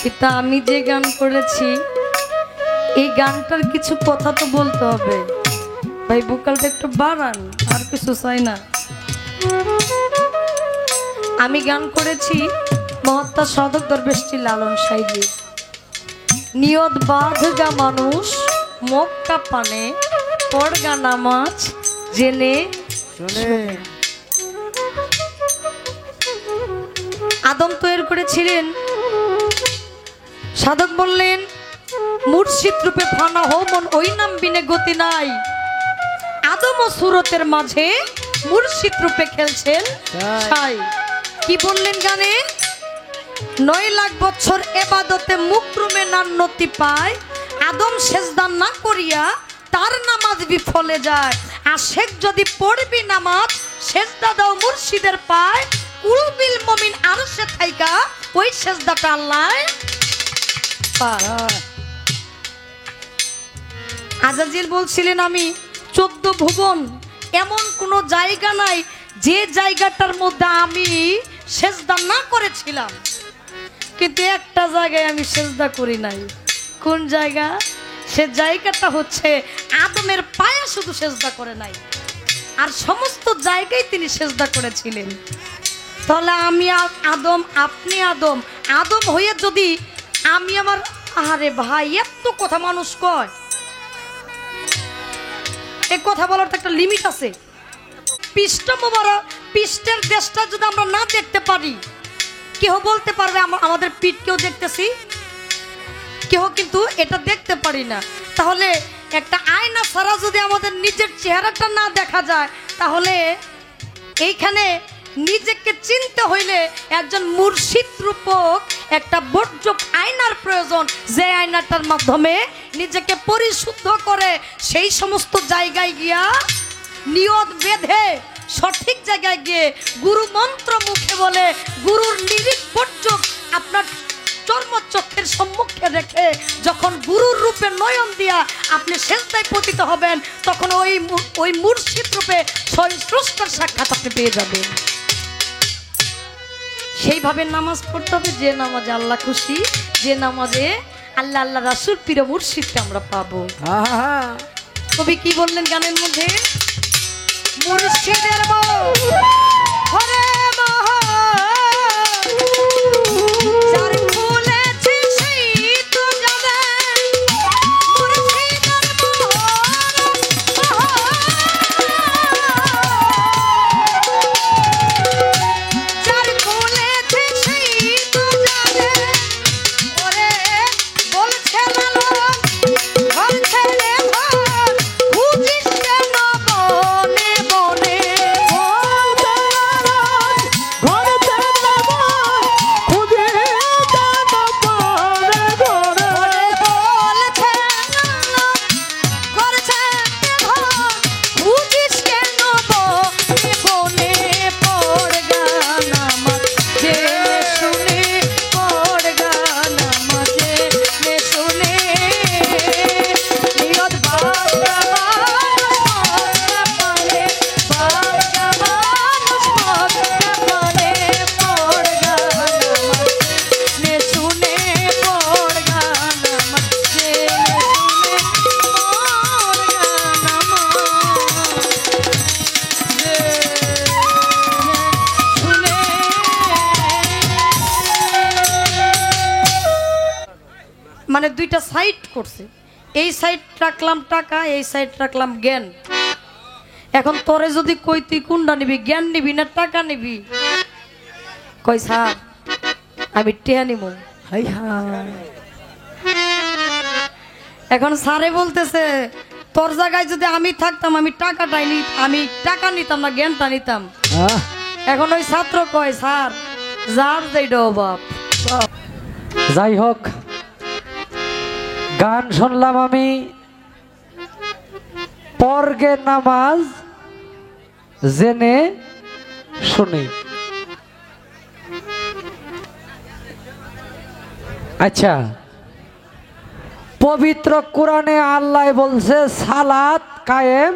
কিন্তু আমি যে গান করেছি এই গানটার কিছু কথা তো বলতে হবে। ভাই ভোকালটা একটু বাড়ান, আর কিছু চাই না। আমি গান করেছি মহাত্মা সাধক দরবেশটি লালন সাইজি। নিয়ত বাঁধগা মানুষ মক্কা পানে, পড়গা নামাজ জেনে শুনে। আদম তৈরি করেছিলেন, সাধক বললেন মুর্শিদ রূপে ফানা হো মন ওই নাম বিনে গতি নাই। আদম ও সুরতের মাঝে মুর্শিদ রূপে খেলছেন ছাই। কি বললেন গানে? 9 লাখ বছর এবাদতে মুকরুমে নান্নতি পায়, আদম সেজদা না করিয়া তার নামাজ বিফলে যায়। আশেক যদি পড়বি নামাজ সেজদা দাও মুর্শিদের পায়, কুলবিল মুমিন আরশে থাইকা ওই সেজদাটা আল্লাহ পায়। আজাজিল বলছিলেন আমি 14 ভুবন এমন কোন জায়গা নাই যে জায়গাটার মধ্যে আমি সেজদা না করেছিলাম, কিন্তু একটা জায়গায় আমি সেজদা করি নাই। কোন জায়গা? সে জায়গাটা হচ্ছে আদমের পায়ে শুধু সেজদা করে নাই, আর সমস্ত জায়গায় তিনি সেজদা করেছিলেন। তাহলে আমি আদম, আপনি আদম, আদম হয়ে যদি আমি আমার, আরে ভাই এত কথা মানুষ কয়, এই কথা বলার তো একটা লিমিট আছে। পৃষ্ঠ মোবারক, পৃষ্ঠের দেশটা যদি আমরা না দেখতে পারি, কেউ বলতে পারবে আমাদের পিঠ কেউ দেখতেছি, কেউ কিন্তু এটা দেখতে পারি না। তাহলে একটা আয়না ছাড়া যদি আমাদের নিজের চেহারাটা না দেখা যায়, তাহলে এইখানে নিজেকে চিনতে হইলে একজন মুর্শিদ রূপক একটা বর্জক আয়নার প্রয়োজন, যে আয়নাটার মাধ্যমে নিজেকে পরিশুদ্ধ করে সেই সমস্ত জায়গায় গিয়া নিয়ত বেঁধে সঠিক জায়গায় গিয়ে গুরু মন্ত্র মুখে বলে গুরুর নিরিখ বর্জক আপনার চর্মচক্ষের সম্মুখে রেখে যখন গুরুর রূপে নয়ন দিয়া আপনি সেজদায় পতিত হবেন, তখন ওই মুর্শিদ রূপে স্রষ্টার সাক্ষাৎ আপনি পেয়ে যাবেন। সেইভাবে নামাজ পড়তে হবে যে নামাজে আল্লাহ খুশি, যে নামাজে আল্লাহ আল্লাহ রাসূল পীর মুর্শিদকে আমরা পাবো। কবি কি বললেন গানের মধ্যে? মুর্শিদের বউ হরে যার খুলেছে সেই তো জানে, মুর্শিদের বউ যার খুলেছে সেই তো জানে। ওরে বলছে লালন ঘর ছেড়ে ঘর খুঁজিস কেন বনে বনে, মানে দুইটা সাইড করছে। এই সাইড রাখলাম টাকা, এই সাইড রাখলাম জ্ঞান। এখন তোরে যদি কই তুই কোনটা নিবি, জ্ঞান নিবি না টাকা নিবি? কই স্যার আমি টেয়া নিব। এখন স্যারে বলতেছে তোর জায়গায় যদি আমি থাকতাম আমি টাকাটাই আমি টাকা নিতাম না, জ্ঞানটা নিতাম। এখন ওই ছাত্র কয় স্যার যার যেটা বাপ। যাই হোক, গান শুনলাম আমি পর্গে নামাজ জেনে শুনে। আচ্ছা, পবিত্র কোরআনে আল্লাহ বলছে সালাত কায়েম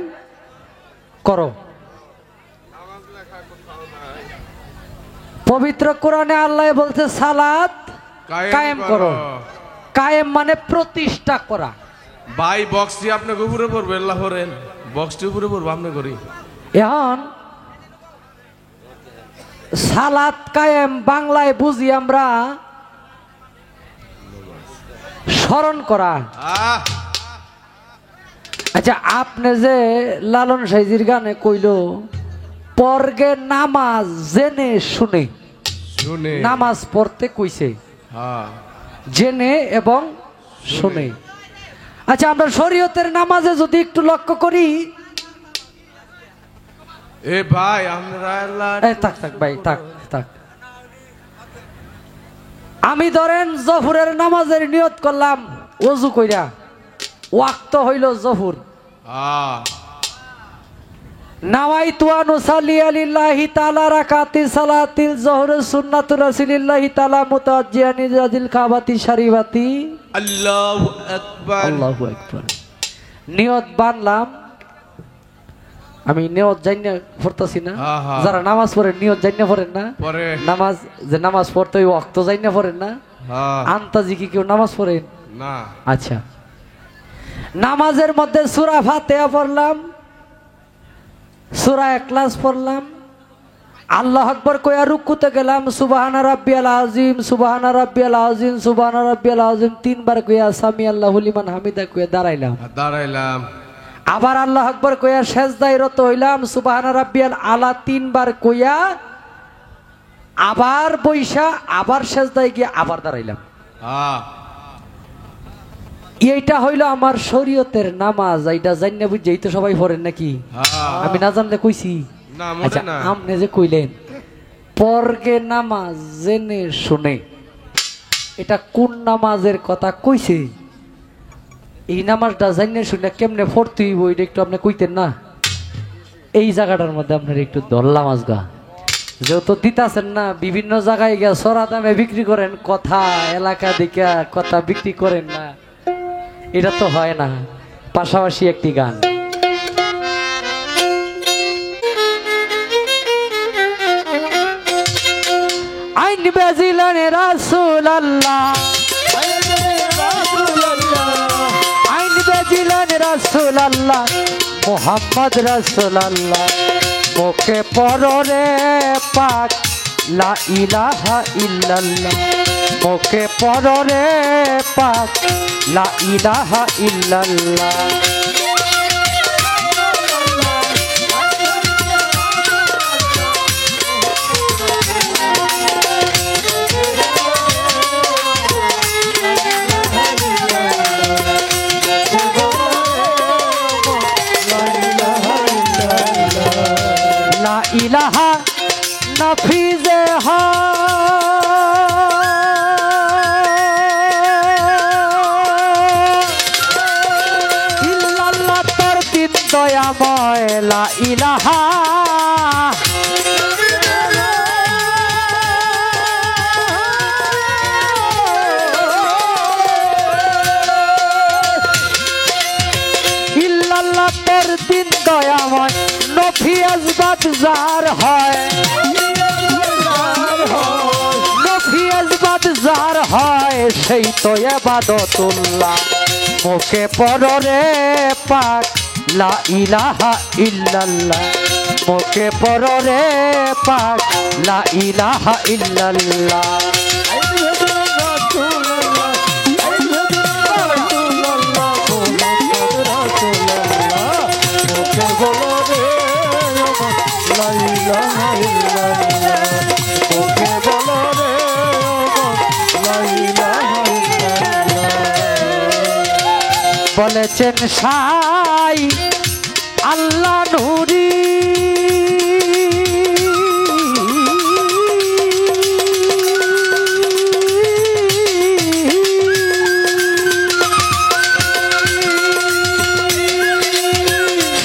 করো। পবিত্র কোরআনে আল্লাহ বলছে সালাত কায়েম করো। কায়েম মানে প্রতিষ্ঠা করা। ভাই বক্সটি আপনাকে উপরে পড়বে, আল্লাহ করেন বক্সটি উপরে পড়বো আপনি করি। এখন সালাত কায়েম বাংলায় বুঝি আমরা স্মরণ করা। আচ্ছা, আপনি যে লালন সাইজির গানে কইল পর্গে নামাজ জেনে শুনে, শুনে নামাজ পড়তে কইছে হ্যাঁ জেনে এবং শুনে। আচ্ছা, আমরা শরীয়তের নামাজে যদি একটু লক্ষ্য করি, এ ভাই আমরা থাক থাক ভাই থাক থাক, আমি ধরেন জহুরের নামাজের নিয়ত করলাম ওযু কইরা, ওয়াক্ত হইল জহুর, নাওয়াইতু আন উসাল্লিয়া লিল্লাহি তাআলা রাকাতি সালাতিল যহর সুন্নাতু রাসূলিল্লাহি তাআলা মুতাওয়াজ্জিহান ইলাল কাবাতি শরীফাতি আল্লাহু আকবার। আল্লাহু আকবার। নিয়ত বানলাম, আমি নিয়ত জানি পড়তাছি না, যারা নামাজ পড়েন নিয়ত জানি পড়েন না, নামাজ যে নামাজ পড়তে ওই ওয়াক্ত জানি পড়েন না, আন্তাজি কি কেউ নামাজ পড়েন না? আচ্ছা, নামাজের মধ্যে সূরা ফাতিহা পড়লাম, সূরা ইখলাস পড়লাম, আল্লাহু আকবার কইয়া রুকুতে গেলাম, সুবহানা রাব্বিয়াল আযীম সুবহানা রাব্বিয়াল আযীম সুবহানা রাব্বিয়াল আযীম তিনবার কইয়া সামি আল্লাহু লিমান হামিদা কইয়া দাঁড়াইলাম। আবার আল্লাহু আকবার কইয়া সেজদায় রত হইলাম, সুবহানা রাব্বিয়াল আলা তিনবার কইয়া আবার বইসা আবার সেজদায় গিয়ে আবার দাঁড়াইলাম। এইটা হইলো আমার শরীয়তের নামাজ। এইটা জানিনা বুঝেই তো সবাই পড়েন নাকি? আমি না জানলে কইছি? আচ্ছা, আপনি যে কইলেন পর্গে নামাজ জেনে শুনে, এটা কোন নামাজের কথা কইছে? এই নামাজটা জানিনা শুনে কেমনে পড়তে হইব এটা একটু আপনি কইতেন না? এই জায়গাটার মধ্যে আপনার একটু ধরলাম আজগা, যেহেতু দিতাছেন না, বিভিন্ন জায়গায় গিয়া সরা দামে বিক্রি করেন কথা, এলাকা দিকে কথা বিক্রি করেন না, এটা তো হয় না। পাশাপাশি একটি গান, আইন বেজিলেন রাসূলুল্লাহ, আইন বেজিলেন রাসূলুল্লাহ মুহাম্মদ রাসূলুল্লাহ, মুখে পড়রে পাক লা ইলাহা ইল্লাল্লাহ, মুখে পড়রে পাক লা ইলাহা ইল্লাল্লাহ। লা ইলাহা নাফিজে হা ইল্লাল্লাহ, তোর দিন দয়াময় লা ইলাহা ইল্লাল্লাহ, তোর দিন দয়াময় নফি আজবাত জার হয়, নফি আজবাত জার হয়, সেই তো ইবাদতুল্লাহ, মুখে পড়রে পাক লা ইলাহা ইল্লাল্লাহ, মুখে পড়রে পাক লা ইলাহা ইল্লাল্লাহ। বলেছেন সাই আল্লাহ নুরি,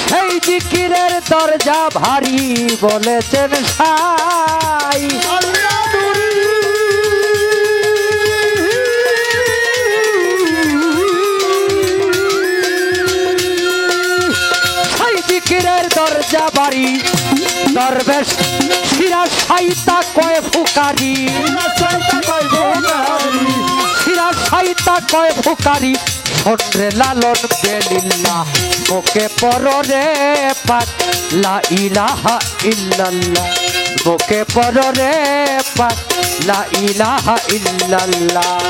সেই জিকিরের দরজা ভারী, বলেছেন সাই আল্লাহ নুরি, জিকিরের দরজা বাড়ি, দরবেশ শিরা সাইতা কয় ফুকারি শিরা সাইতা কয় ফুকারি শোনরে লালন বেলিল্লা মুখে পররে পাক লা ইলাহা ইল্লাল্লাহ মুখে পররে পাক লা ইলাহা ইল্লাল্লাহ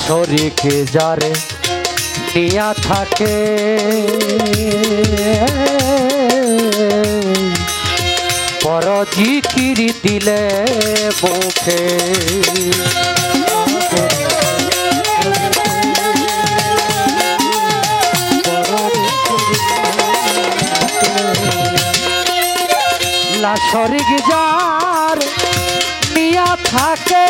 শরীকে যারে নিয়া থাকে পর জিকিরি দিলে মুখে শরীক যার নিয়া থাকে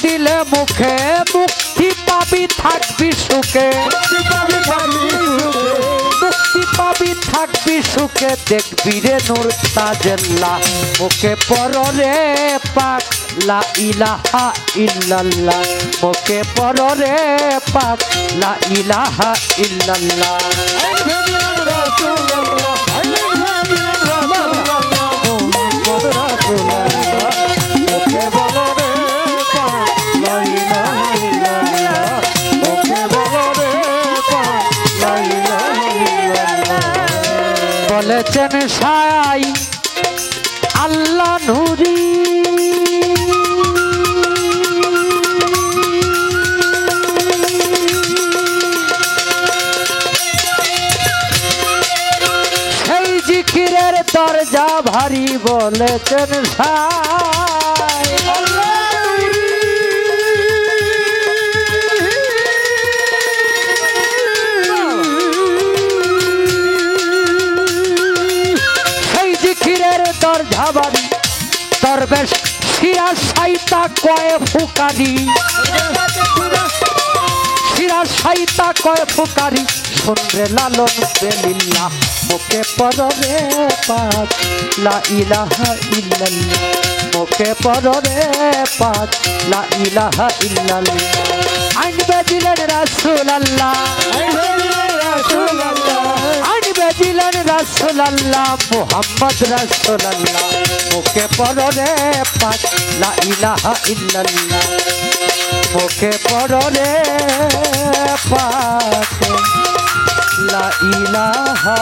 দিলে মুখে মুক্তি পাবি থাকবি সুখে মুক্তি পাবি থাকবি সুখে দেখবি রে নূর তাজেল্লাহ মুখে পররে পাক লা ইলাহা ইল্লাল্লাহ মুখে পররে পাক লা ইলাহা ইল্লাল্লাহ বলেছেন সাই আল্লাহ নুরি সেই জিকিরের দরজা ভারী বলেছেন সাই দরজাবাড়ি দরবেশ শিরা সাইতা কয় ফুকারি শিরা সাইতা কয় ফুকারি শুনরে লালন বেলিল্লাহ মুখে পররে পাক লা ইলাহা ইল্লাল্লাহ মুখে পররে পাক লা ইলাহা ইল্লাল্লাহ আনবে দিলেন রাসূলুল্লাহ আনবে দিলেন রাসূলুল্লাহ মুহাম্মদ রাসূলুল্লাহ মুখে পররে পাক লা ইলাহা ইল্লাল্লাহ মুখে পররে পাক লা ইলাহা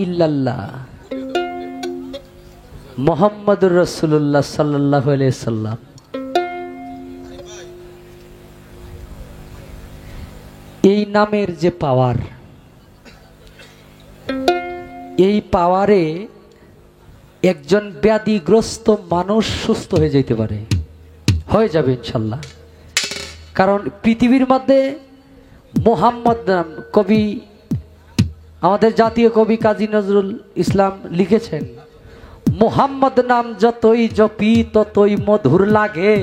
ইল্লাল্লাহ মুহাম্মদুর রাসূলুল্লাহ সাল্লাল্লাহু আলাইহি সাল্লাম এই নামের যে পাওয়ার এই পাওয়ারে একজন ব্যাধিগ্রস্ত মানুষ সুস্থ হয়ে যেতে পারে হয়ে যাবে ইনশাল্লাহ কারণ পৃথিবীর মধ্যে মুহাম্মদ নাম কবি আমাদের জাতীয় কবি কাজী নজরুল ইসলাম লিখেছেন মুহাম্মদ নাম যতই জপি ততই মধুর লাগে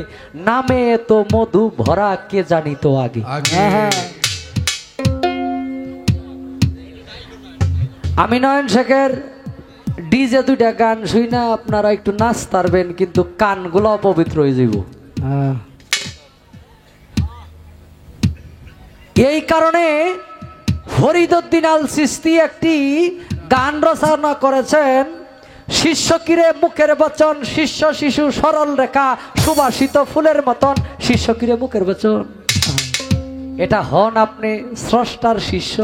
নামে তো মধু ভরা কে জানি তো আগে হ্যাঁ আমি নয়ন শেখের ডিজে দুইটা গান শুই না আপনারা একটু নাচ পারবেন কিন্তু কানগুলো অপবিত্র হয়ে যাব এই কারণে ফরিদউদ্দিন আল চিশতি একটি গান রচনা করেছেন শিষ্য কিরে মুখের বচন শিষ্য শিশু সরল রেখা সুবাসিত ফুলের মতন শিষ্য কিরে মুখের বচন এটা হন আপনি স্রষ্টার শিষ্য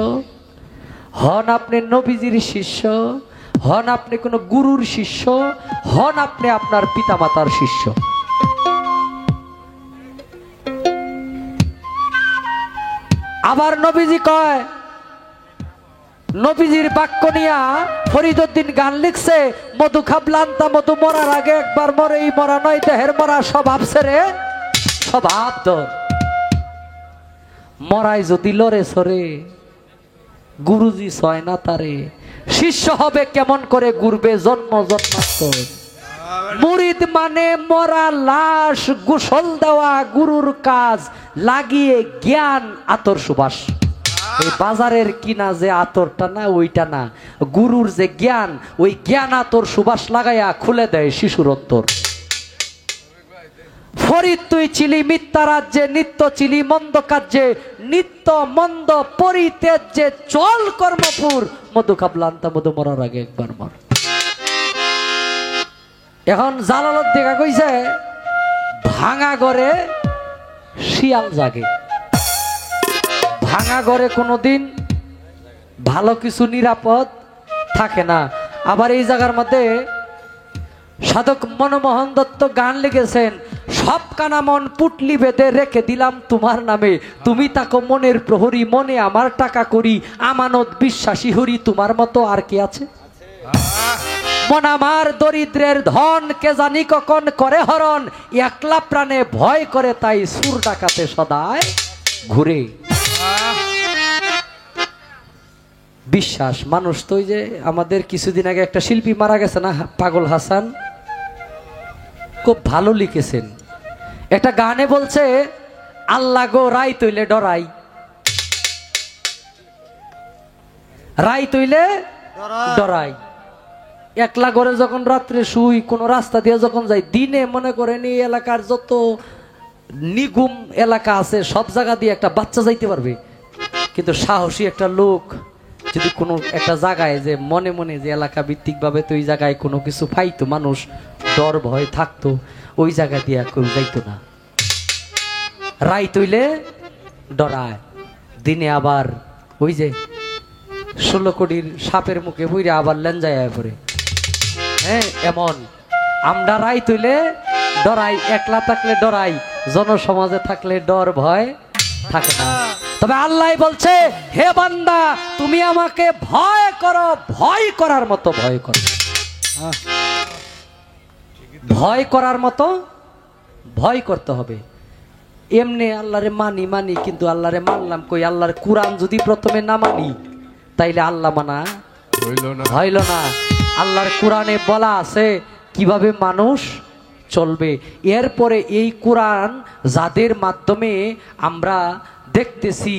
হন আপনি নবীজির শিষ্য হন আপনি কোনো গুরুর শিষ্য হন আপনি আপনার পিতামাতার শিষ্য আবার নবীজি কয় নবীজির বাক্য নিয়া ফরিদউদ্দিন গান লিখছে মধু খাবলান্তা মধু মরার আগে একবার মরে এই মরা নয় দেহের মরা স্বভাব ছেড়ে স্বভাব ধর মরাই যদি লড়ে সরে গুরুজি ছয় না তারে, শিষ্য হবে কেমন করে ঘুরবে জন্ম জন্মান্তর। মুরিদ মানে মরা লাশ, গোসল দেওয়া গুরুর কাজ, লাগিয়ে জ্ঞান আতর সুবাস। এই বাজারের কিনা যে আতরটা না ওইটা না, গুরুর যে জ্ঞান, ওই জ্ঞান আতর সুবাস লাগাইয়া খুলে দেয় শিশুর অন্তর। ফরিদ তুই ছিলি মিথ্যা রাজ্যে, নিত্য ছিলি মন্দ কার্যে, নিত্য মন্দ পরিত্যাজ্যে, চল কর্মপুর, মধু খাবলান্তা মধু মরার আগে একবার মর। এখন জালালত দেখা কইছে ভাঙা ঘরে শিয়াল জাগে। ভাঙা ঘরে কোনোদিন ভালো কিছু নিরাপদ থাকে না। আবার এই জায়গার মধ্যে সাধক মনমোহন দত্ত গান লিখেছেন, সব কানা মন পুটলি বেঁধে রেখে দিলাম তোমার নামে, তুমি তাকো মনের প্রহরী, মনে আমার টাকা করি, আমানত বিশ্বাসী হরি, তোমার মতো আর কি আছে? মন আমার দরিদ্রের ধন, কে জানি কখন করে হরণ, একলা প্রাণে ভয় করে তাই সুর ডাকাতে সদায় ঘুরে। বিশ্বাস মানুষ তো, ওই যে আমাদের কিছুদিন আগে একটা শিল্পী মারা গেছে না, পাগল হাসান, খুব ভালো লিখেছেন একটা গানে, বলছে আল্লাহ গো রাই তৈলে ডরাই, রাই তৈলে ডরাই। একলা করে যখন রাত্রে শুই, কোন রাস্তা দিয়ে যখন যাই, দিনে মনে করেন এই এলাকার যত নিগুম এলাকা আছে সব জায়গা দিয়ে একটা বাচ্চা যাইতে পারবে, কিন্তু সাহসী একটা লোক যদি কোনো একটা জায়গায় যে মনে মনে যে এলাকা ভিত্তিক ভাবে তো ওই জায়গায় কোনো কিছু পাইতো, মানুষ ডর ভয় থাকতো, ওই জায়গা দিয়ে কেউ যাইতো না। রাই তৈলে ডরায়, দিনে আবার ওই যে 16 কোটির সাপের মুখে বইরে আবার লেঞ্জায় পড়ে। হ্যাঁ, এমন আমরা রাই তৈলে ডরাই, একলা থাকলে ডরাই, জনসমাজে থাকলে ডর ভয় থাকে না। তবে আল্লাহ বলছে, হে বান্দা তুমি আমাকে ভয় করো, ভয় করার মতো ভয় করো, ভয় করার মতো ভয় করতে হবে। এমনি আল্লাহরে মানি মানি, কিন্তু আল্লাহরে মানলাম কই? আল্লাহর কুরআন যদি প্রথমে না মানি তাইলে আল্লাহ মানা হইল না। আল্লাহর কুরআনে বলা আছে কিভাবে মানুষ চলবে। এরপরে এই কুরআন যাদের মাধ্যমে আমরা দেখতেছি,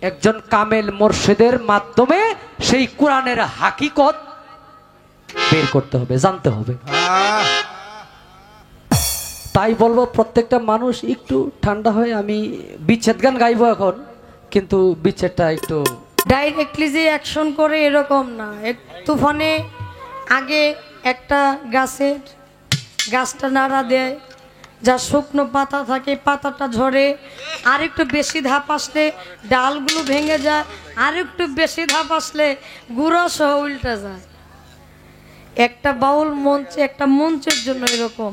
একজন কামেল মুর্শিদের মাধ্যমে সেই কুরআনের হাকিকত বের করতে হবে, জানতে হবে। তাই বলবো প্রত্যেকটা মানুষ একটু ঠান্ডা হয়ে, আমি বিচ্ছেদ গান গাইবো এখন, কিন্তু বিচ্ছেদটা একটু ডাইরেক্টলি যে অ্যাকশন করে এরকম না। তুফানে আগে একটা গাছটা নাড়া দেয়, যা শুকনো পাতা থাকে পাতাটা ঝরে, আর একটু বেশি ধাপ আসলে ডালগুলো ভেঙে যায়, আর একটু বেশি ধাপ আসলে গুঁড়ো সহ উল্টে যায়। একটা বাউল মঞ্চে, একটা মঞ্চের জন্য এরকম,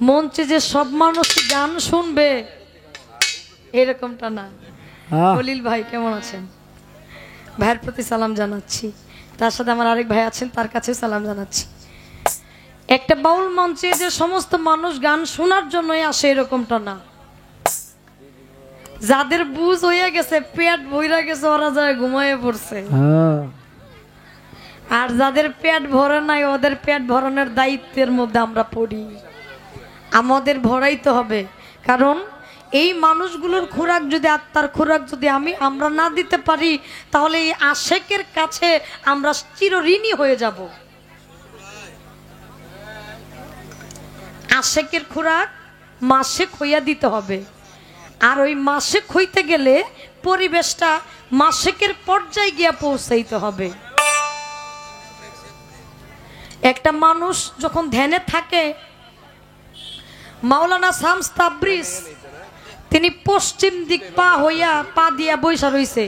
মঞ্চে যে সব মানুষ গান শুনবে এরকমটা না। খলিল ভাই কেমন আছেন? ভাইয়ের প্রতি সালাম জানাচ্ছি, তার সাথে আমার আরেক ভাই আছেন, তার কাছেও সালাম জানাচ্ছি। একটা বাউল মঞ্চে যে সমস্ত মানুষ গান শোনার জন্যই আসে এরকমটা না। যাদের বুঝ হয়ে গেছে, পেট ভইরা গেছে, ওরা যায় ঘুমায়ে পড়ছে। আর যাদের পেট ভরে নাই, ওদের পেট ভরানোর দায়িত্বের মধ্যে আমরা পড়ি। আমাদের ভরাইতে হবে, কারণ এই মানুষগুলোর খোরাক যদি, আত্মার খোরাক যদি আমরা না দিতে পারি, তাহলে এই আশেকের কাছে আমরা চিরঋণী হয়ে যাব। আশেকের খোরাক মাসেক হইয়া দিতে হবে, আর ওই মাসেক হইতে গেলে পরিবেশটা মাসেকের পর্যায়ে গিয়া পৌঁছাইতে হবে। একটা মানুষ যখন ধ্যানে থাকে, মাওলানা শামস তাবরিজ তিনি পশ্চিম দিক পা দিয়া বৈশা রইছে।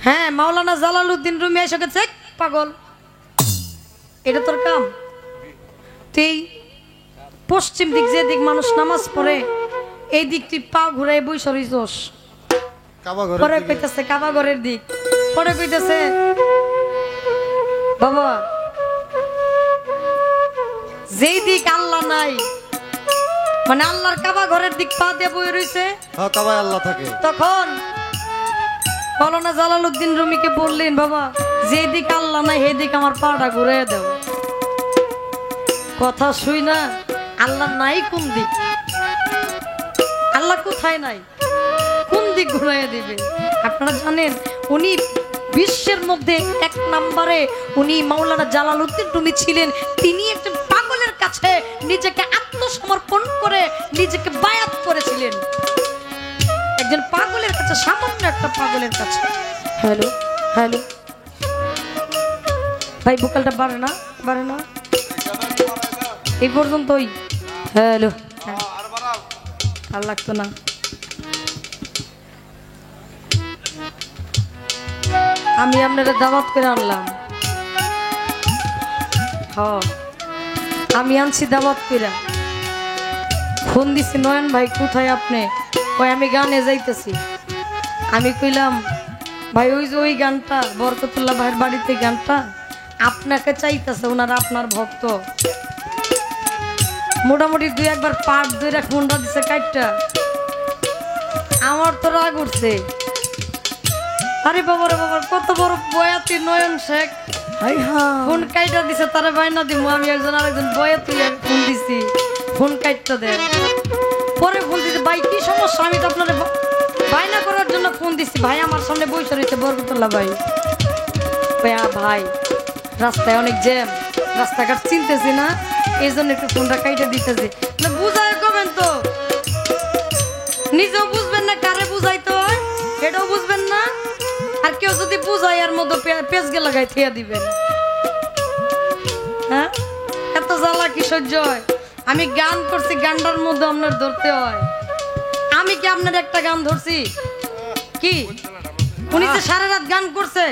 হ্যাঁ, মাওলানা জালালউদ্দিন রুমি এসে গেছে, পাগল এটা তোর কাম, তুই পশ্চিম দিক যে দিক মানুষ নামাজ পড়ে এই দিক তুই পা ঘুরাই বৈশা রইছস। পরে কইতেছে কাবা ঘরের দিক, পরে কইতেছে বাবা যেই দিক আল্লাহ নাই, মানে আল্লাহর কাবা ঘরের দিক পা দিয়ে বই রইছে, কাবায় আল্লাহ থাকে, তখন মৌলানা জালালউদ্দিন রুমিকে বললেন, বাবা যেদিক আল্লাহ নাই সেদিক আমার পাটা ঘুরে দাও। কথা শুই না, আল্লাহ নাই কোন দিক, আল্লাহ কোথায় নাই, কোন দিক ঘুরাইয়া দিবে? আপনারা জানেন উনি বিশ্বের মধ্যে 1 নম্বরে উনি মাওলানা জালালউদ্দিন রুমি ছিলেন। তিনি একজন পাগলের কাছে নিজেকে আত্মসমর্পণ করে নিজেকে বায়াত করেছিলেন, একজন পাগলের কাছে, সামান্য একটা পাগলের কাছে। হ্যালো হ্যালো ভাই, ভোকালটা বাড়ে না, বাড়ে না, এই পর্যন্তই। হ্যালো, আর লাগতো না। আমি আপনারা দাওয়াত করে আনলাম, আমি আনছি দাওয়াত করে। ফোন দিছি, নয়ন ভাই কোথায় আপনি? কই আমি গানে যাইতেছি। আমি কইলাম, ভাই ওই যে ওই গানটা বরকতুল্লাহ ভাইয়ের বাড়িতে গানটা আপনাকে চাইতেছে, ওনারা আপনার ভক্ত। মোটামুটি 2-1 পাট 2 ফোনটা দিছে কাটটা। আমার তো রাগ উঠছে, আরে বাবা রে বাবা, কত বড় বয়াতি নয়ন শেখ ফোন কাইটা দিছে, তারা বাইনা দিব। আমি একজন আরেকজন বয়াতি ফোন দিছি, ফোন কাইটটা দেয়। পরে ফোন দিছে, ভাই কি সমস্যা? আমি তো আপনার বাইনা করার জন্য ফোন দিছি। ভাই আমার সামনে বসে রয়েছে বরকতুল্লাহ ভাই। ভাই রাস্তায় অনেক জ্যাম, রাস্তাঘাট চিনতেছি না, এই জন্য একটু ফোনটা কাইটা দিতেছি। বুঝায় কবেন তো, নিজেও বুঝবেন না, কারে বুঝাইতে হয় এটাও বুঝবেন না, আর কেউ যদি বুঝাই এর মধ্যে পেঁচকে লাগাই থিয়া দিবেন। হ্যাঁ, এত জ্বালা কি সহ্য হয়? আমি গান করছি, গানটার মধ্যে আপনার ধরতে হয়। আমি কি আপনার একটা গান ধরছি? কি উনি যে সারা রাত গান করছে,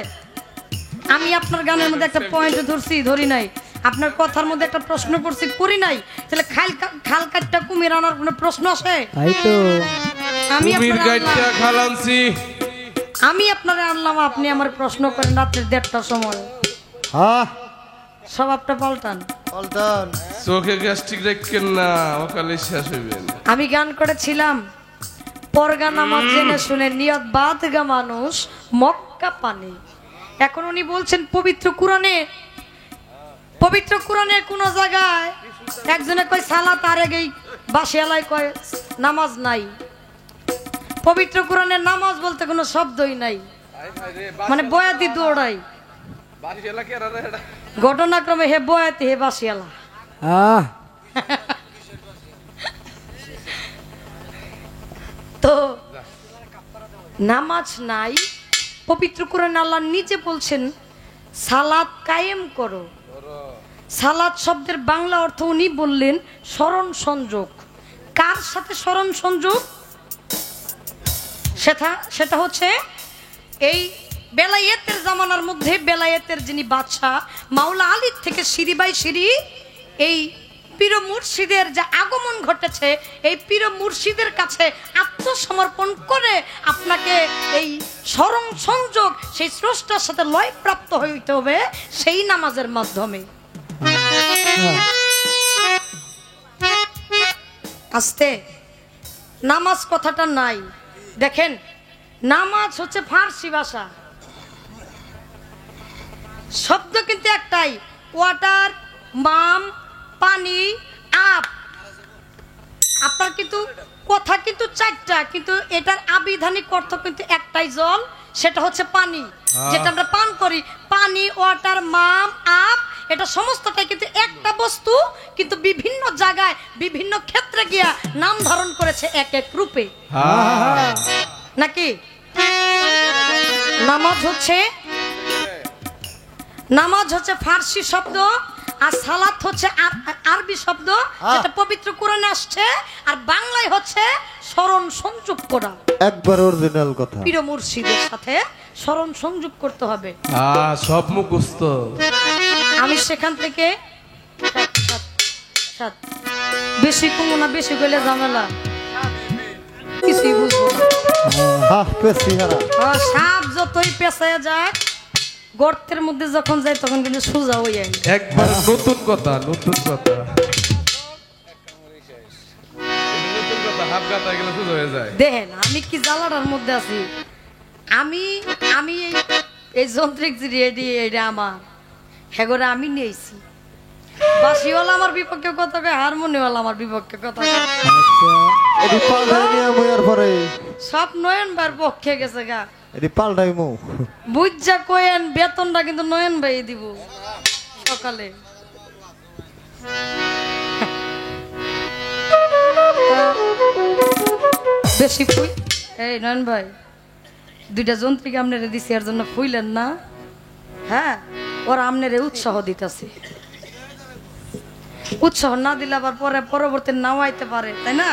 আমি আপনার গানের মধ্যে একটা পয়েন্ট ধরছি? ধরি নাই। আপনার কথার মধ্যে একটা প্রশ্ন করছি? করি নাই। তাহলে খাল কাটটা কুমির আনার কোনো প্রশ্ন আসে? আমি আপনারা আনলাম, আপনি আমার প্রশ্ন করেন রাত্রে 1:30টার সময়। স্বভাবটা পাল্টান, চোখে গ্যাস্ট্রিক রাখেন না, অকালে শেষ হইবেন। আমি গান করেছিলাম, পরগা নামাজ জেনে শুনে নিয়ত বাদ গা মানুষ মক্কা পানি। এখন উনি বলছেন পবিত্র কোরআনের কোন জায়গায় একজনে কয় সালাত, আর আগেই বাসিয়ালায় কয় নামাজ নাই। পবিত্র কোরআনের নামাজ বলতে কোনো শব্দই নাই, মানে বয়াতি দৌড়াই। ঘটনাক্রমে হে বয়াতি, হে বাসিয়ালা। তো নামাজ নাই, পবিত্র কোরআনে আল্লাহ নিজে বলছেন সালাত কায়েম করো। সালাত শব্দের বাংলা অর্থ উনি বললেন স্মরণ সংযোগ। কার সাথে স্মরণ সংযোগ? সেটা হচ্ছে এই বেলায়েতের জামানার মধ্যে বেলায়েতের যিনি বাদশাহ মাওলা আলীর থেকে সিঁড়ি বাই সিঁড়ি এই পীর মুর্শিদের যে আগমন ঘটেছে, এই পীর মুর্শিদের কাছে আত্মসমর্পণ করে আপনাকে এই স্মরণ সংযোগ সেই স্রষ্টার সাথে লয় প্রাপ্ত হইতে হবে সেই নামাজের মাধ্যমে। আস্তে নামাজ কথাটা নাই। দেখেন, নামাজ হচ্ছে ফার্সি ভাষা, শব্দ কিন্তু একটাই, ওয়াটার, মাম, পানি, আপ। আপনার কিন্তু কথা কিন্তু 4টা, কিন্তু এটার আবিধানিক অর্থ কিন্তু একটাই, জল, সেটা হচ্ছে পানি, যেটা আমরা পান করি। পানি, ওয়াটার, মাম, আপ, এটা সমস্তটাই কিন্তু একটা বস্তু, কিন্তু বিভিন্ন জায়গায় বিভিন্ন ক্ষেত্রে গিয়া নাম ধারণ করেছে এক এক রূপে, নাকি? নামাজ হচ্ছে ফার্সি শব্দ, আর সালাত হচ্ছে আরবি শব্দ, যেটা পবিত্র কোরআনে আসছে, আর বাংলায় হচ্ছে স্মরণ সংযোগ করা। একবার অরিজিনাল কথা, পীর মুর্শিদের সাথে স্মরণ সংযোগ করতে হবে। সব মুখস্থ। আমি সেখান থেকে বেশি কমো না, বেশি করলে ঝামেলা, কিছুই বুঝবো না। সাপ যতই পেঁচায় যায়, গর্তের মধ্যে যখন যায় তখন কিন্তু সোজা হয়ে যায়। একবার নতুন কথা দেখেন আমি কি জ্বালাটার মধ্যে আছি। আমি আমি এই যন্ত্রিক যে রেডি এটা আমার হেগরে আমি নিয়েছি। বাসিওয়ালা আমার বিপক্ষে কথা কয়, হারমোনিওয়ালা আমার বিপক্ষে কথা কয়। আচ্ছা এটি পাল্টাই নিয়ে বইয়ার পরে সব নয়ন বার পক্ষে গেছে গা। এটি পাল্টাই মো বুঝা কয়েন বেতনটা কিন্তু নয়ন ভাই দিব সকালে। বেশি ফুই এই নয়ন ভাই, দুইটা যন্ত্রীকে আপনারে দিছি এর জন্য ফুইলেন না। হ্যাঁ ওরা আপনারে উৎসাহ দিতেছে, উৎসাহ না দিলে আবার পরে পরবর্তী নাও আইতে পারে, তাই না?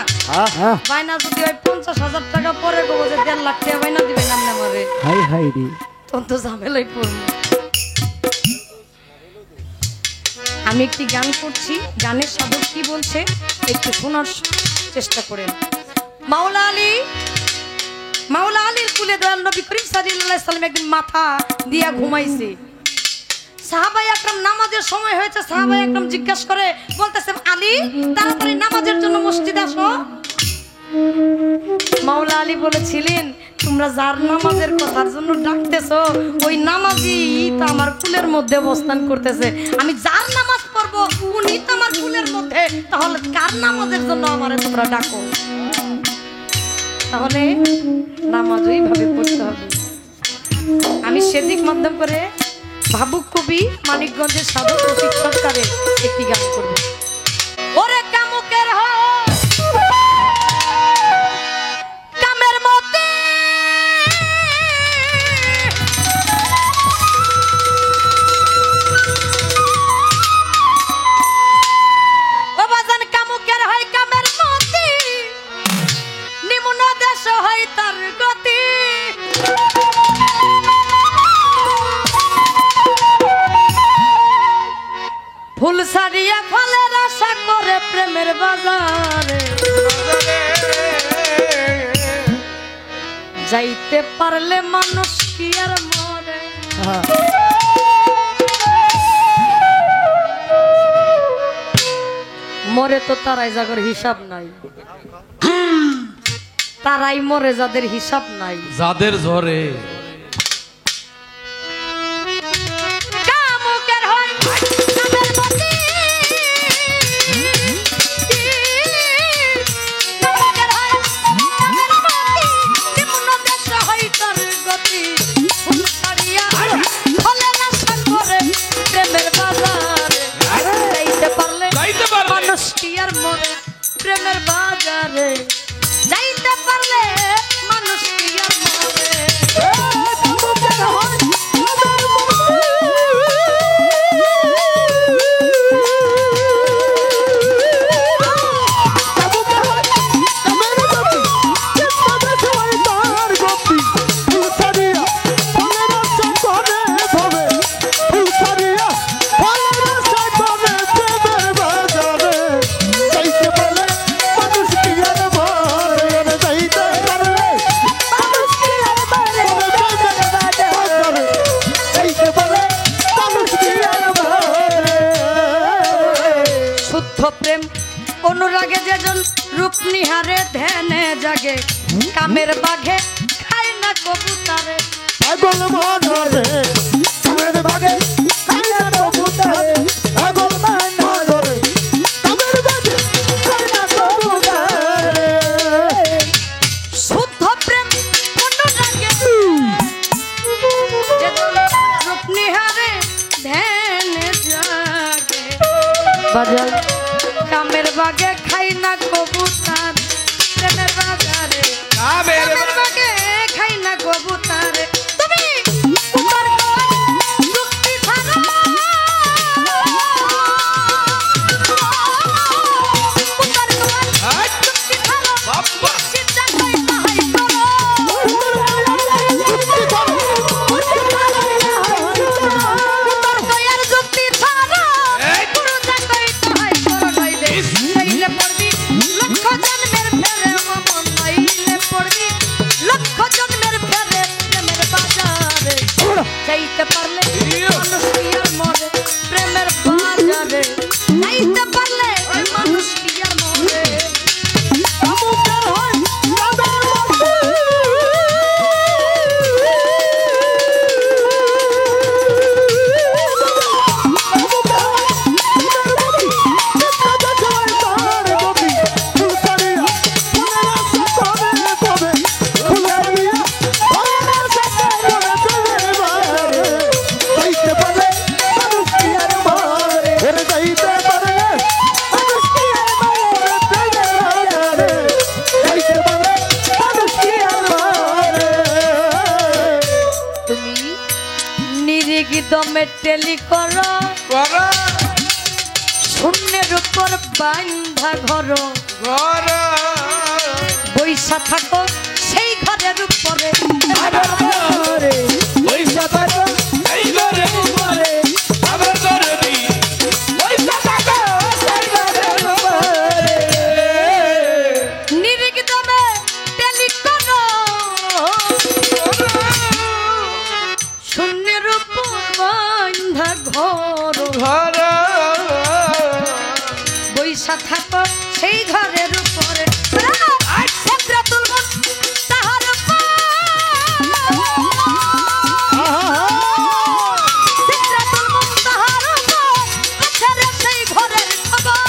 বাইনা যদি ওই 50,000 টাকা পরে গো যে 1.5 লাখ টাকা বাইনা দিবেন আপনি আমারে, হাই হাই রে, তখন তো ঝামেলাই পড়বো। আমি একটি গান করছি, গানের সাধক কি বলছে একটু শোনার চেষ্টা করেন। মাওলা আলীর কুলে দয়াল নবী করিম সাল্লাল্লাহু আলাইহি সাল্লাম একদিন মাথা দিয়া ঘুমাইছে। সাহাবাই আকরাম নামাজের সময় হয়েছে, সাহাবাই আকরাম জিজ্ঞাসা করে বলতেছে, আলী তাড়াতাড়ি নামাজের জন্য মসজিদে আসো। মাওলা আলী বলেছিলেন, তোমরা যার নামাজের কথার জন্য ডাকতেছো ওই নামাজি তো আমার কুলের মধ্যে অবস্থান করতেছে। আমি যার নামাজ পড়বো উনি তো আমার কুলের মধ্যে, তাহলে কার নামাজের জন্য আমারে তোমরা ডাকো? তাহলে নামাজ ওইভাবে পড়তে হবে। আমি সেদিক মাধ্যম করে ভাবুক কবি মানিকগঞ্জের সাধক রফিক সরকারের একটি গান করব। ওরে কামুকের কামের মতে ও বাজান কামুকের হয় কামের মতি, নিম্ন দেশ হয় তার গতি। ফুল সারিয়া ফলের আশা করে প্রেমের বাজারে যাইতে পারলে মানুষ কি আর মরে। মরে তো তারাই যাগর হিসাব নাই, তারাই মরে যাদের হিসাব নাই, যাদের ঝরে প্রেমের বাজারে যাইতে পারলে মানুষ কি আর মরে। প্রেম অনুরাগে যেজন রূপ নিহারে ধ্যানে জাগে, কামের বাঘে খায় না কবুতারে। পাগল মনরে কামের বাগে খায় না কবুতরে, পাগল মনরে কামের বাগে খায় না কবুতরে। শুদ্ধ প্রেম অনুরাগে যেজন রূপ নিহারে ধ্যানে জাগে, বাজার কামের বাগে খাই না কবুতর, প্রেমের বাজারে কামের বাগে খাই না কবুতর। তুমি উত্তর যুক্তি ছাড়া উত্তর যুক্তি ছাড়া চিন্তা কই তাহাই করো, উত্তর কয়ার যুক্তি ছাড়া পুরো জায়গায় তাহাই করো, নইলে পড়বি লক্ষ জন্মের ফেরে মন, নইলে পড়বি লক্ষ জন্মের ফেরে প্রেমের বাজারে যাইতে পারলে মানুষ কি আর মরে। প্রেমের বাজারে যাইতে পারলে মানুষ কি আর মরে। কামুকের হয় কামের মতে নির্গিদমে টেলি করো করো শূন্যের উপর বান্ধা ঘর করো বৈশা থাকো সেই ঘরের উপরে ঘরে পয়সা থাকো এই ঘরে ঘরে আবার ঘরে দি পয়সা থাকো সেই ঘরের উপরে নির্গিদমে টেলি করো শূন্যের উপর বান্ধা ঘর ঘরে বৈশা থাকো সেই ঘরের উপরে সেন্দ্রাতুল মন তাহার সেন্দ্রাতুল মন তাহার কাছের সেই ঘরের খবর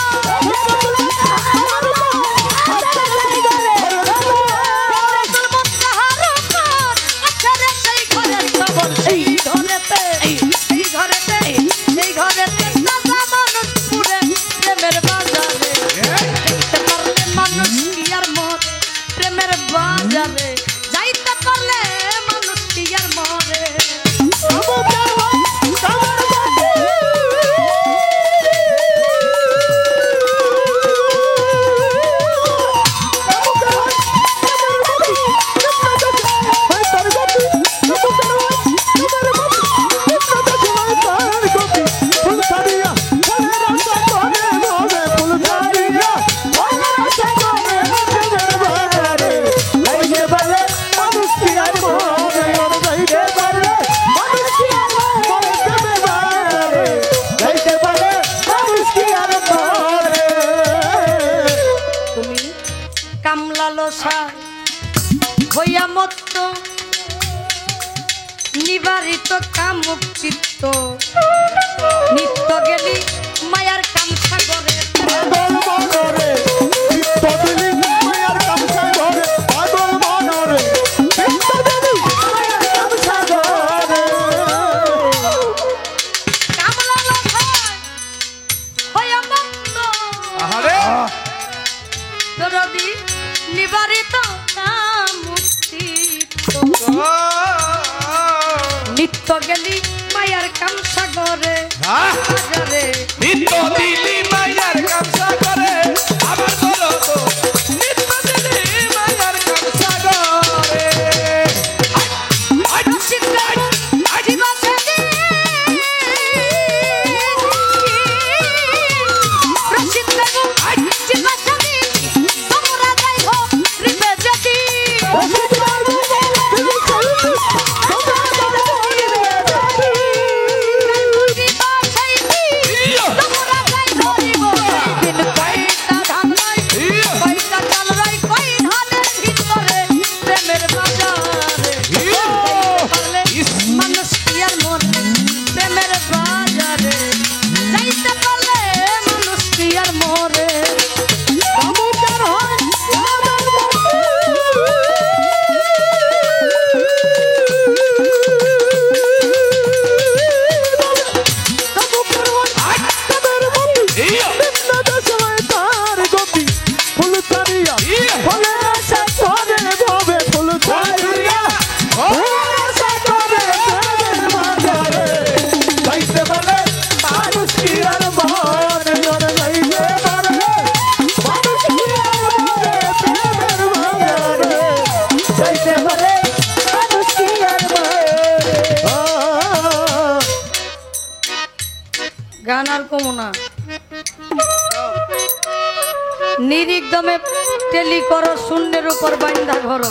সেন্দ্রাতুল মন তাহার কাছের সেই ঘরের খবর সেই ঘরেতে সেই ঘরেতে সেই ঘরেতে তাজা মানুষ পুরে প্রেমের বাজারে দেখতে পারলে মানুষ কি আর মরে প্রেমের বাজারে যাইতে পারলে মানুষ কি আর মরে তুমি কামলা লসা হইয়া মত্ত নিবারিত কামুক চিত্ত নিত্য গেলি মায়ার কাম সাগরে কামলা লসা হইয়া মত্ত আহারে দরদি নিবারিত কামুক চিত্ত নিত্য গেলি মায়ার কাম সাগরে বাজারে নিত্য দিলি মায়ার কামসা করে আবার ধরো তো নিত্য দিলি মায়ার কামসা করে মানুষ কি আর মরে প্রেমের বাজারে যাইতে পারলে মানুষ কি আর মরে গান আর কমো না নির্গমে টেলি করো শূন্যের উপর বান্ধা ঘর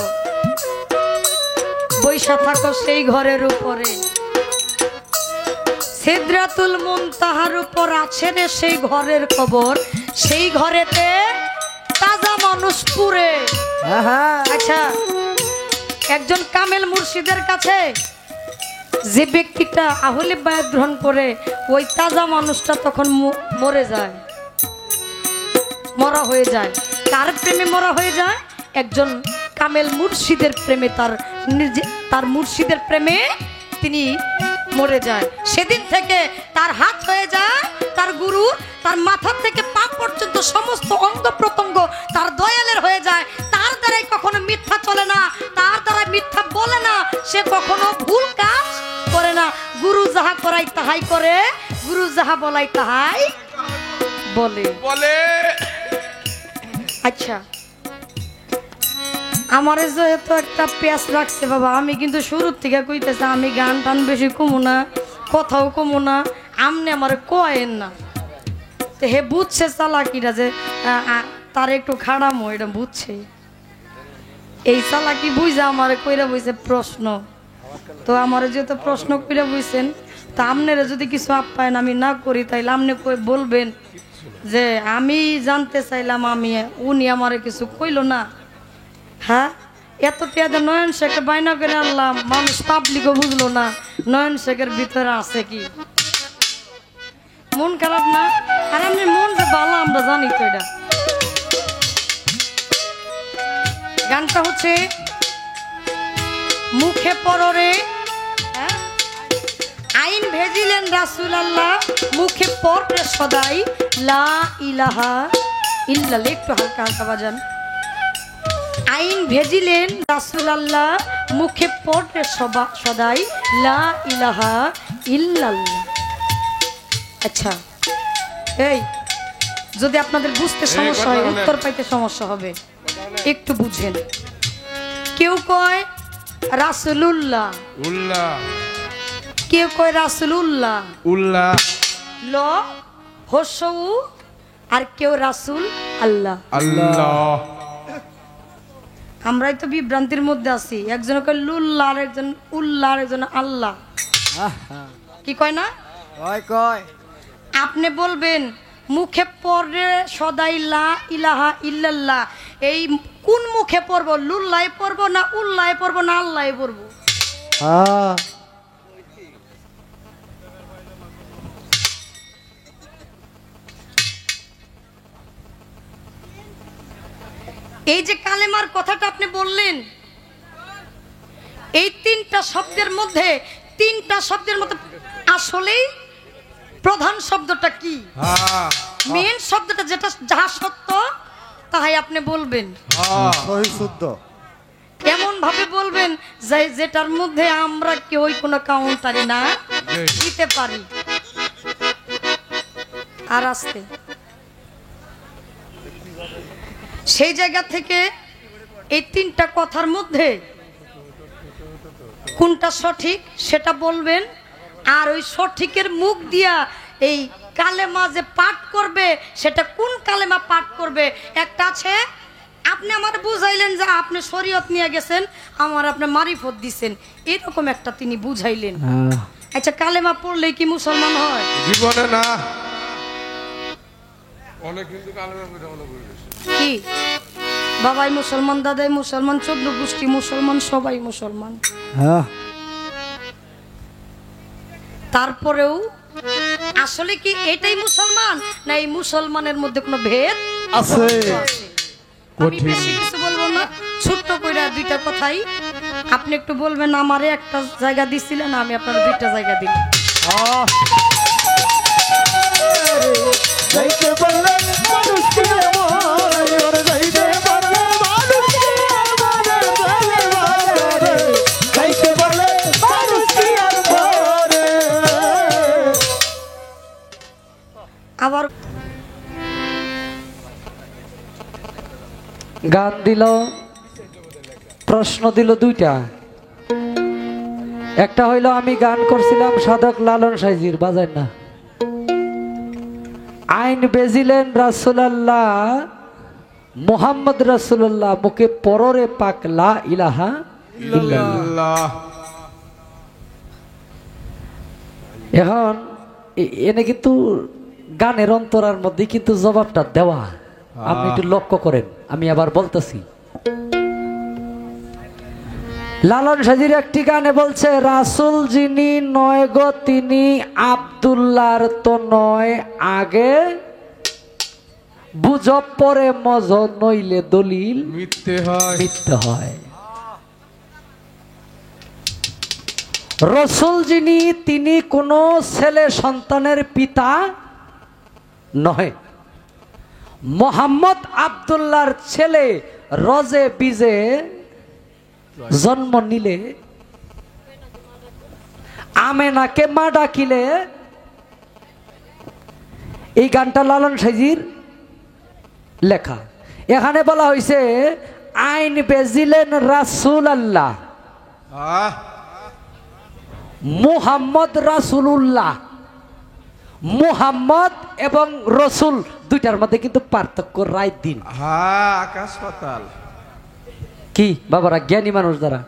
বৈশা থাকো সেই ঘরের উপরে সিদরাতুল মুনতাহার উপর আছে রে সেই ঘরের খবর সেই ঘরেতে তাজা মানুষ পুরে আচ্ছা একজন কামেল মুর্শিদের কাছে যে ব্যক্তিটা আহলে বায়াত গ্রহণ করে ওই তাজা মানুষটা তখন মরে যায় মরা হয়ে যায় কার প্রেমে মরা হয়ে যায় একজন কামেল মুর্শিদের প্রেমে তার মুর্শিদের প্রেমে তিনি মরে যায় সেদিন থেকে তার হাত হয়ে যায় তার গুরু তার মাথা থেকে পা পর্যন্ত সমস্ত অঙ্গ প্রত্যঙ্গ তার দয়ালের হয়ে যায় তার দ্বারাই কখনো মিথ্যা চলে না তার দ্বারা মিথ্যা বলে না সে কখনো ভুল কাজ করে না। গুরু যাহা করাই তাহাই করে, গুরু যাহা বলাই তাহাই বলে। বলে আচ্ছা, আমারে যেহেতু একটা পেঁচ রাখছে বাবা, আমি কিন্তু শুরুর থেকে কইতেছি আমি গান টান বেশি কমু না, কথাও কমু না, আমনে আমারে কয়েন না। তো হে বুঝছে চালাকিটা যে তার একটু খাড়ামো, এটা বুঝছে। এই চালাকি বুঝা আমারে কইরা বইছে প্রশ্ন। তো আমারে যেহেতু প্রশ্ন কইরা বইছেন, তা আমনেরা যদি কিছু আপ্যায়ন আমি না করি, তাইলে আপনি বলবেন যে আমি জানতে চাইলাম, আমি উনি আমারে কিছু কইলো না। হ্যাঁ, এত পেয়াদা নয়ন শেখের বাইনা করে আনলাম, মানুষ পাবলিকও বুঝলো না নয়ন শেখের ভিতরে আছে কি। মন খারাপ না? আর আপনি মন যে ভালো আমরা জানি তো। এটা গানটা হচ্ছে মুখে পররে, হ্যাঁ? আইন ভেজিলেন রাসূল আল্লাহ, মুখে পড়ে সদাই লা ইলাহা ইল্লাল্লাহ। একটু হালকা হালকা বাজান। আইন ভেজিলেন রাসূল আল্লাহ, মুখে পড়ে সদাই লা ইলাহা ইল্লাল্লাহ। আচ্ছা, এই যদি আপনাদের বুঝতে সমস্যা হয়, উত্তর পাইতে সমস্যা হবে, একটু বুঝেন। কেউ কয় রাসূলুল্লাহ, উল্লাহ, কেউ কয় রাসূলুল্লাহ উল্লাহ, ল হসউ, আর কেউ রাসূল আল্লাহ। আল্লাহ। আমরাই তো বিভ্রান্তির মধ্যে আছি। একজন কয় লুল্লাহ, আর একজন উল্লাহ, আর একজন আল্লাহ। কি কয় না? কয় আপনি বলবেন মুখে পড়ে সদাই লা ইলাহা ইল্লাল্লাহ, এই কোন মুখে পড়বো? লুল্লাহ পড়বো না উল্লাহ পড়বো না আল্লাহ পড়বো? এই যে কালেমার কথাটা আপনি বললেন, এই তিনটা শব্দের মধ্যে, তিনটা শব্দের মধ্যে আসলেই প্রধান শব্দটা কি? মেন শব্দটা যেটা, যাহা সত্য তাহাই আপনি বলবেন। এমন ভাবে বলবেন যেটার মধ্যে আমরা কেউই কোনো কাউন্টারি না দিতে পারি। আর আসতে সেই জায়গা থেকে এই তিনটা কথার মধ্যে কোনটা সঠিক সেটা বলবেন। আর ওই সঠিকের মুখ দিয়া এই কালেমা যে পাঠ করবে, সেটা কোন কালেমা পাঠ করবে? একটা আছে, আপনি আমার বুঝাইলেন যে আপনি শরীয়ত নিয়ে গেছেন, আমার আপনি মারিফত দিছেন, এরকম একটা তিনি বুঝাইলেন। আচ্ছা, কালেমা পড়লে কি মুসলমান হয়? জীবনে না। অনেক কিন্তু কালেমা পড়ে ভালো করে গেছে। কি বাবাই মুসলমান, দাদাই মুসলমান, 14 গোষ্ঠী মুসলমান, সবাই মুসলমান। তারপরেও আসলে কি এটাই মুসলমান, না এই মুসলমানের মধ্যে কোনো ভেদ আছে? আমি বেশি কিছু বলবো না, ছোট্ট করে দুইটা কথাই আপনি একটু বলবেন। আমারে একটা জায়গা দিছিলেন, আমি আপনার দুইটা জায়গা দিই। আবার গান দিল, প্রশ্ন দিল দুইটা। একটা হইল আমি গান করছিলাম সাধক লালন সাইজির, বাজায় না। আইন বেজিলেন রাসূলুল্লাহ, মুহাম্মদ রাসূলুল্লাহ, মুখে পররে পাক লা ইলাহা ইল্লাল্লাহ। এখন এনে কিন্তু গানের অন্তরার মধ্যে কিন্তু জবাবটা দেওয়া, আপনি একটু লক্ষ্য করেন। আমি আবার বলতেছি, লালন সাজির একটি গানে বলছে, রাসূল যিনি নয় গো তিনি আব্দুল্লাহর তো নয় আগে, বুঝব পরে মজ নইলে দলিল মিথ্যে হয়, মিথ্যে হয়। রসুল যিনি তিনি কোনো ছেলে সন্তানের পিতা নয়। মোহাম্মদ আব্দুল্লাহর ছেলে রজে বিজে জন্ম নিলে আমেনাকে মা ডাকিলে, এই গানটা লালন সাইজির লেখা। এখানে বলা হয়েছে আইন বেজিলেন রাসূল আল্লাহ, মুহাম্মদ রাসূলুল্লাহ। মুহাম্মদ এবং রসুল দুইটার মধ্যে কিন্তু পার্থক্য রায় দিন। হ্যাঁ, আকাশ পাতাল। কি বাবারা, জ্ঞানী মানুষ যারা,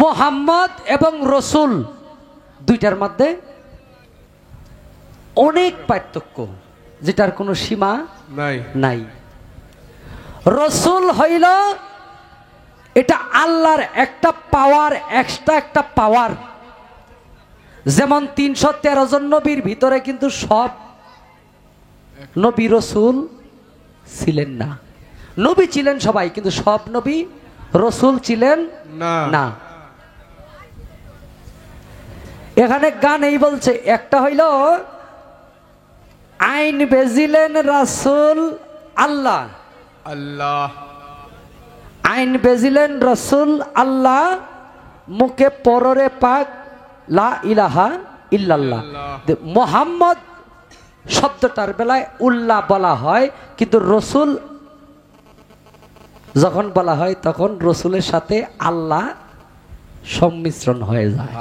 মুহাম্মদ এবং রসুল দুইটার মধ্যে অনেক পার্থক্য, যেটার কোনো সীমা নাই নাই। রসুল হইল এটা আল্লাহর একটা পাওয়ার, এক্সট্রা একটা পাওয়ার। যেমন 313 জন নবীর ভিতরে কিন্তু সব নবী রসুল ছিলেন না। নবী ছিলেন সবাই, কিন্তু সব নবী রসুল ছিলেন না। এখানে গান এই বলছে, একটা হইল আইন বেজিলেন রাসূল আল্লাহ, আল্লাহ আইন বেজিলেন রসুল আল্লাহ, মুখে পররে পাক লা ইলাহা ইল্লাল্লাহ। মুহাম্মদ শব্দটার বেলায় উল্লাহ বলা হয়, কিন্তু রসুল যখন বলা হয় তখন রসুলের সাথে আল্লাহ সংমিশ্রণ হয়ে যায়।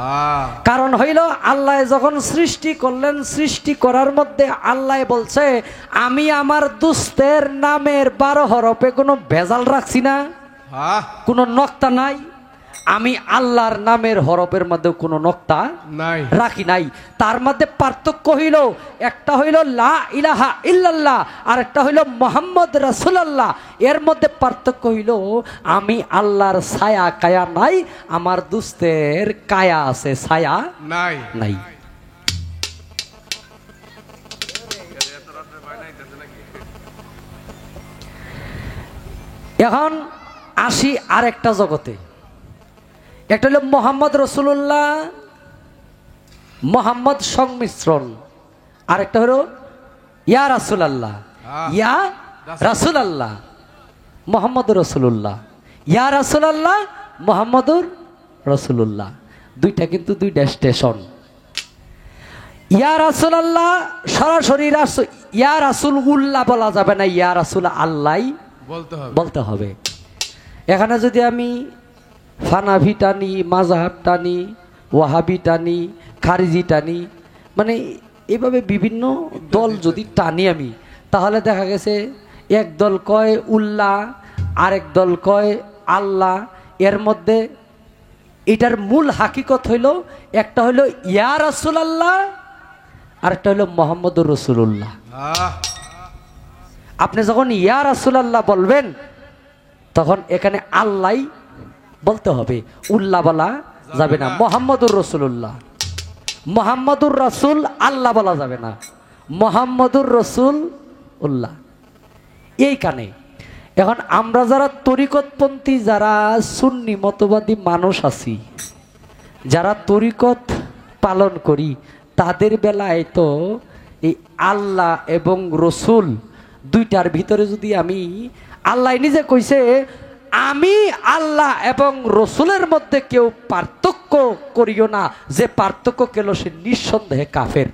কারণ হইল আল্লাহ যখন সৃষ্টি করলেন, সৃষ্টি করার মধ্যে আল্লাহ বলছে আমি আমার দুস্তের নামের 12 হরফে কোনো ভেজাল রাখছি না, কোনো নক্তা নাই। আমি আল্লাহর নামের হরফের মধ্যে কোনো নক্তা রাখি নাই। তার মধ্যে পার্থক্য হইল, একটা হইল লা ইলাহা ইল্লাল্লাহ, আর একটা হইল মুহাম্মদ রাসূলুল্লাহ। এর মধ্যে পার্থক্য হইল আমি আল্লাহর ছায়া কায়া নাই, আমার দুস্তের কায়া আছে, ছায়া নাই। এখন আসি আরেকটা জগতে। একটা হলো মোহাম্মদ রসুল্লাহ, মোহাম্মদ সংমিশ্রণ। আরেকটা হলো ইয়া রাসূলুল্লাহ, ইয়া রাসূলুল্লাহ, মোহাম্মদ রসুল্লাহ, ইয়া রাসূলুল্লাহ, মোহাম্মদুর রসুল্লাহ। দুইটা কিন্তু দুইটা স্টেশন। ইয়া রাসূলুল্লাহ সরাসরি ইয়া রাসূলুল্লাহ বলা যাবে না, ইয়া রাসূল আল্লাহ বলতে হবে। এখানে যদি আমি ফানাভি টানি, মাযহাব টানি, ওয়াহাবি টানি, খারিজি টানি, মানে এভাবে বিভিন্ন দল যদি টানি আমি, তাহলে দেখা গেছে এক দল কয় উল্লাহ, আরেক দল কয় আল্লাহ। এর মধ্যে এটার মূল হাকিকত হইল, একটা হইল ইয়া রাসূলুল্লাহ, আরেকটা হইল মুহাম্মদুর রাসূলুল্লাহ। আপনি যখন ইয়া রাসূলুল্লাহ বলবেন তখন এখানে আল্লাহ বলতে হবে, উল্লাহ বলা যাবে না। মুহাম্মদুর রাসূলুল্লাহ, মুহাম্মদুর রাসূল আল্লাহ বলা যাবে না, মুহাম্মদুর রাসূল উল্লাহ। এই কানে এখন আমরা যারা তরিকতপন্থী, যারা সুন্নি মতবাদী মানুষ আছি, যারা তরিকত পালন করি, তাদের বেলায় তো এই আল্লাহ এবং রসুল দুইটার ভিতরে যদি আমি, আল্লাহ নিজে কইছে আমি আল্লাহ এবং রসুলের মধ্যে কেউ পার্থক্য করিও না, যে পার্থক্য কেন সে নিঃসন্দেহে কাফের।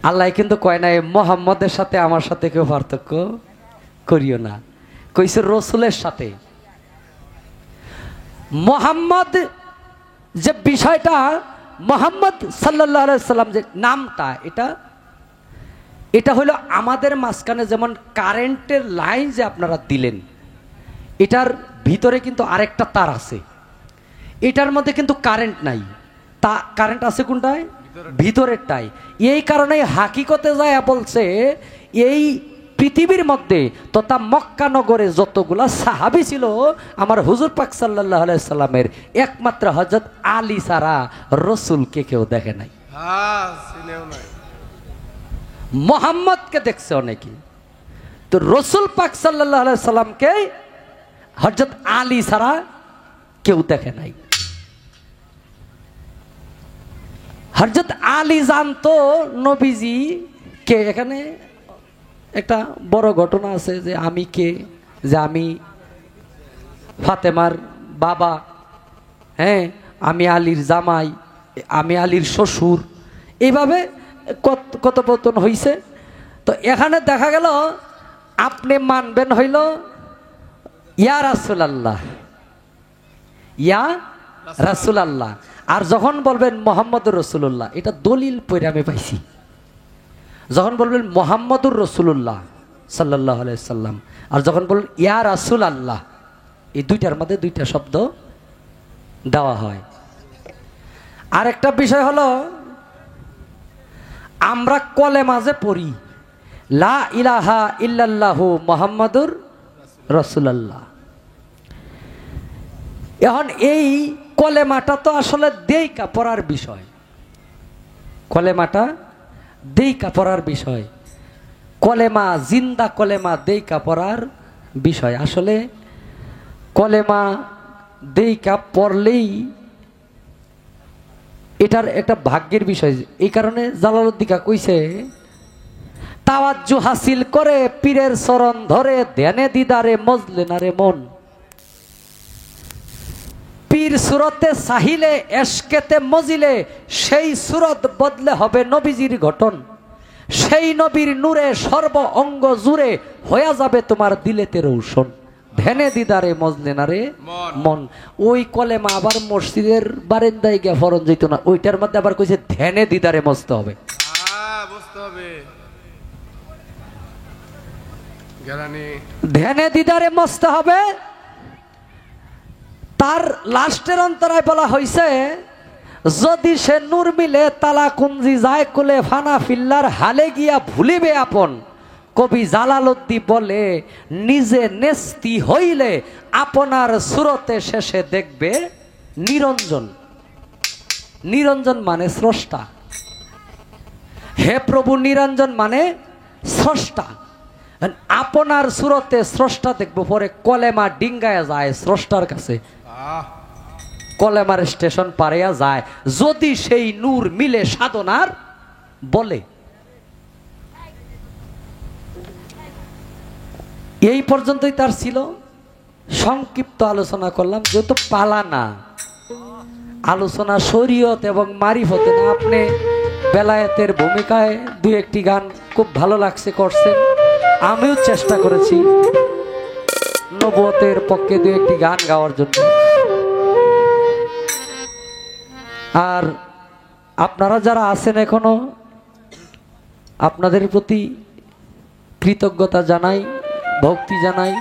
আল্লাহ কিন্তু কয় নাই মুহাম্মদের সাথে আমার সাথে কেউ পার্থক্য করিও না, কইছে রসুলের সাথে। মুহাম্মদ যে বিষয়টা, মুহাম্মদ সাল্লাল্লাহু আলাইহি সাল্লাম যে নামটা, এটা হলো আমাদের মাঝখানে যেমন কারেন্টের লাইন যে আপনারা দিলেন, এটার ভিতরে কিন্তু আরেকটা তার আছে, এটার মধ্যে কিন্তু কারেন্ট নাই। তা কারেন্ট আছে কোনটায়? ভিতরেরটাই। এই কারণে হাকিকতে যায় বলছে এই পৃথিবীর মধ্যে তথা মক্কা নগরে যতগুলা সাহাবী ছিল, আমার হুজুর পাক সাল্লাল্লাহু আলাইহি সাল্লামের একমাত্র হযরত আলী ছাড়া রসুলকে কেউ দেখে নাই। মুহাম্মদকে দেখছে অনেকে, তো রসুল পাক সাল্লাল্লাহু আলাইহি সাল্লামকে হযরত আলী ছাড়া কেউ দেখে নাই। হযরত আলী জানতো নবীজি কে। এখানে একটা বড় ঘটনা আছে যে আমি কে, যে আমি ফাতেমার বাবা, হ্যাঁ আমি আলীর জামাই, আমি আলীর শ্বশুর, এইভাবে কথোপকথন হইছে। তো এখানে দেখা গেল আপনি মানবেন হইল ইয়া রাসূলুল্লাহ, ইয়া রাসূলুল্লাহ, আর যখন বলবেন মুহাম্মদুর রাসূলুল্লাহ, এটা দলিল পড়ে আমি পাইছি। যখন বলবেন মুহাম্মদুর রাসূলুল্লাহ সাল্লাল্লাহু আলাইহি সাল্লাম, আর যখন বলবেন ইয়া রাসূলুল্লাহ, এই দুইটার মধ্যে দুইটা শব্দ দেওয়া হয়। আরেকটা বিষয় হলো আমরা কলেমা যে পড়ি লা ইলাহা ইল্লাল্লাহু মুহাম্মাদুর রাসূলুল্লাহ, এখন এই কলেমাটা তো আসলে দেইকা পড়ার বিষয়, কলেমাটা দেইকা পড়ার বিষয়, কলেমা জিন্দা কলেমা দেইকা পড়ার বিষয়। আসলে কলেমা দেইকা পড়লেই এটার একটা ভাগ্যের বিষয়। এই কারণে জালালউদ্দিন কইছে তাওয়াজ্জু হাসিল করে পীরের চরণ ধরে ধ্যানে দিদারে মজলে না রে মন, পীর সুরতে সাহিলে এশকেতে মজিলে সেই সুরত বদলে হবে নবীজির ঘটন, সেই নবীর নূরে সর্ব অঙ্গ জুড়ে হয়ে যাবে তোমার দিলেতে রৌশন, ধ্যানে দিদারে মজলে না রে মন। ওই কলেমা আবার মসজিদের বারান্দায় গিয়ে ফরন যেত না, ওইটার মধ্যে আবার কইছে ধ্যানে দিদারে মজতে হবে। ধ্যানে দিদারে মজতে হবে। তার লাস্টের অন্তরায় বলা হয়েছে যদি সে নূর মিলে তালা কুঞ্জি যায় কুলে ফানা ফিল্লার হালে গিয়া ভুলিবে আপন, কবি জালালউদ্দিন বলে নিজে নেস্তি হইলে আপনার সুরতে শেষে দেখবে নিরঞ্জন। নিরঞ্জন মানে স্রষ্টা, হে প্রভু নিরঞ্জন মানে স্রষ্টা। আপনার সুরতে স্রষ্টা দেখবো, পরে কলেমা ডিঙ্গায় যায় স্রষ্টার কাছে, কলেমার স্টেশন পারিয়া যায় যদি সেই নূর মিলে সাধনার বলে। এই পর্যন্তই তার ছিল, সংক্ষিপ্ত আলোচনা করলাম, যেহেতু পালা না আলোচনা শরীয়ত এবং মারিফতে না। আপনি বেলায়েতের ভূমিকায় দুই একটি গান খুব ভালো লাগছে করছেন, আমিও চেষ্টা করেছি নবুয়তের পক্ষে দুই একটি গান গাওয়ার জন্য। আর আপনারা যারা আছেন এখনো, আপনাদের প্রতি কৃতজ্ঞতা জানাই, ভক্তি জানাই।